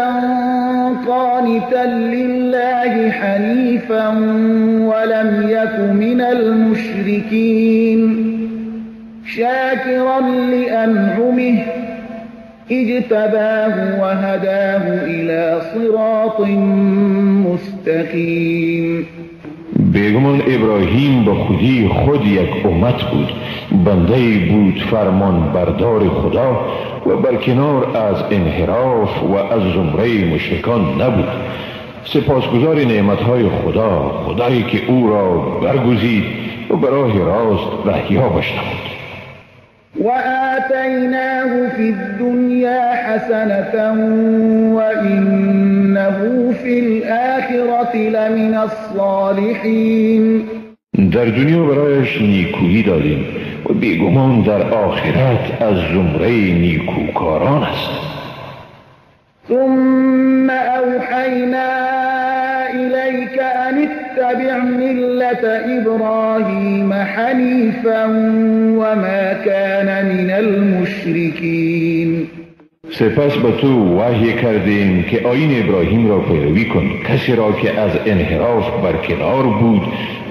قانتا لله حنيفا ولم يك من المشركين شاكرا لأنعمه اجتباه وهداه إلى صراط مستقيم. بیگمان ابراهیم به خودی خود یک امت بود، بنده بود فرمان بردار خدا و برکنار از انحراف و از زمره مشرکان نبود. سپاسگزار نعمتهای خدا، خدایی که او را برگزید و به راه راست رهیابش نمود. وآتيناه في الدنيا حسنة وإنه في الآخرة لمن الصالحين. در دنیا برایش نیکویی دادیم و بیگمان در آخرت از زمره نیکوکاران است. ثم أوحينا إليك أن اتبع ملة إبراهيم حنيفا وما كان من المشركين. سپس به تو وحی کردیم که آیین ابراهیم را پیروی کن، کسی را که از انحراف برکنار بود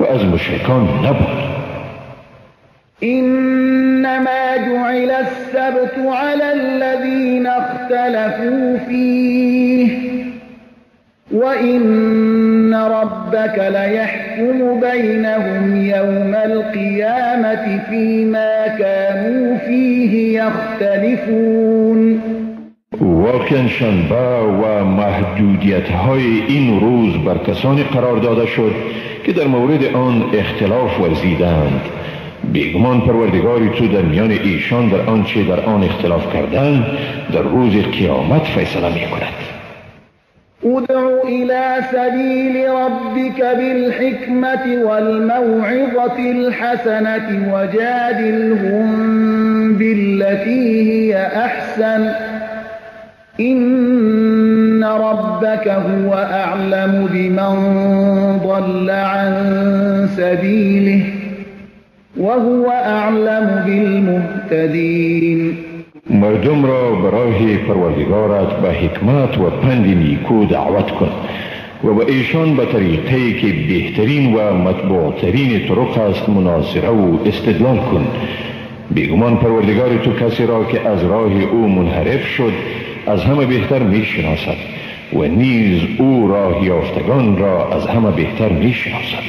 و از مشرکان نبود. إنما جعل السبت على الذين اختلفوا فيه وإن ربك ليحكم بينهم يوم القيامة فيما كانوا فيه يختلفون. واقعا شنبه و محدودیت های این روز بر کسانی قرار داده شد که در مورد آن اختلاف ورزیدند. بیگمان پروردگاری تو در میان ایشان در آنچه در آن اختلاف کردند در روز قیامت فیصله می کند. ادع إلى سبيل ربك بالحكمة والموعظة الحسنة وجادلهم بالتي هي أحسن إن ربك هو أعلم بمن ضل عن سبيله وهو أعلم بالمهتدين. مردم را برای پروردگارت به حکمت و پند نیکو دعوت کن و به ایشان به طریقی که بهترین و مطبوعترین طرق است مناصره و استدلال کن. بیگمان پروردگار تو کسی را که از راه او منحرف شد از همه بهتر می شناسد و نیز او راه یافتگان را از همه بهتر می شناسد.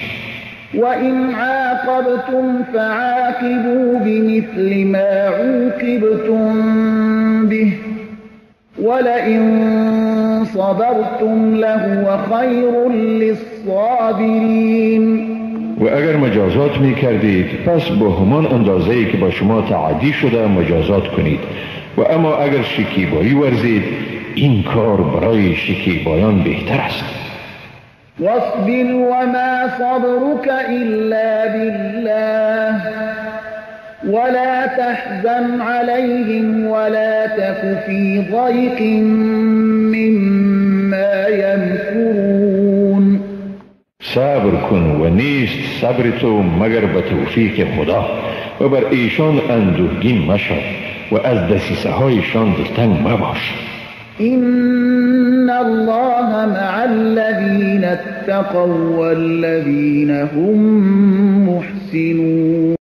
وَإِنْ عَاقَبْتُمْ فَعَاقِبُوا بِمِثْلِ مَا عُوقِبْتُمْ بِهِ وَلَئِنْ صَبَرْتُمْ لَهُوَ خَيْرٌ لِلصَّابِرِينَ. و اگر مجازات می کردید پس با همان اندازه‌ای که با شما تعدی شده مجازات کنید و اما اگر شکیبایی ورزید این کار برای شکیبایان بهتر است. واصبر وما صبرك إلا بالله ولا تحزن عليهم ولا تك في ضيق مما يمكرون. صبر کن و نیست صبر تو مگر به توفیق خدا و بر ایشان اندوهگین مشو و از دسیسه هایشان دلتنگ مباش. إن الله مع الذين اتقوا والذين هم محسنون.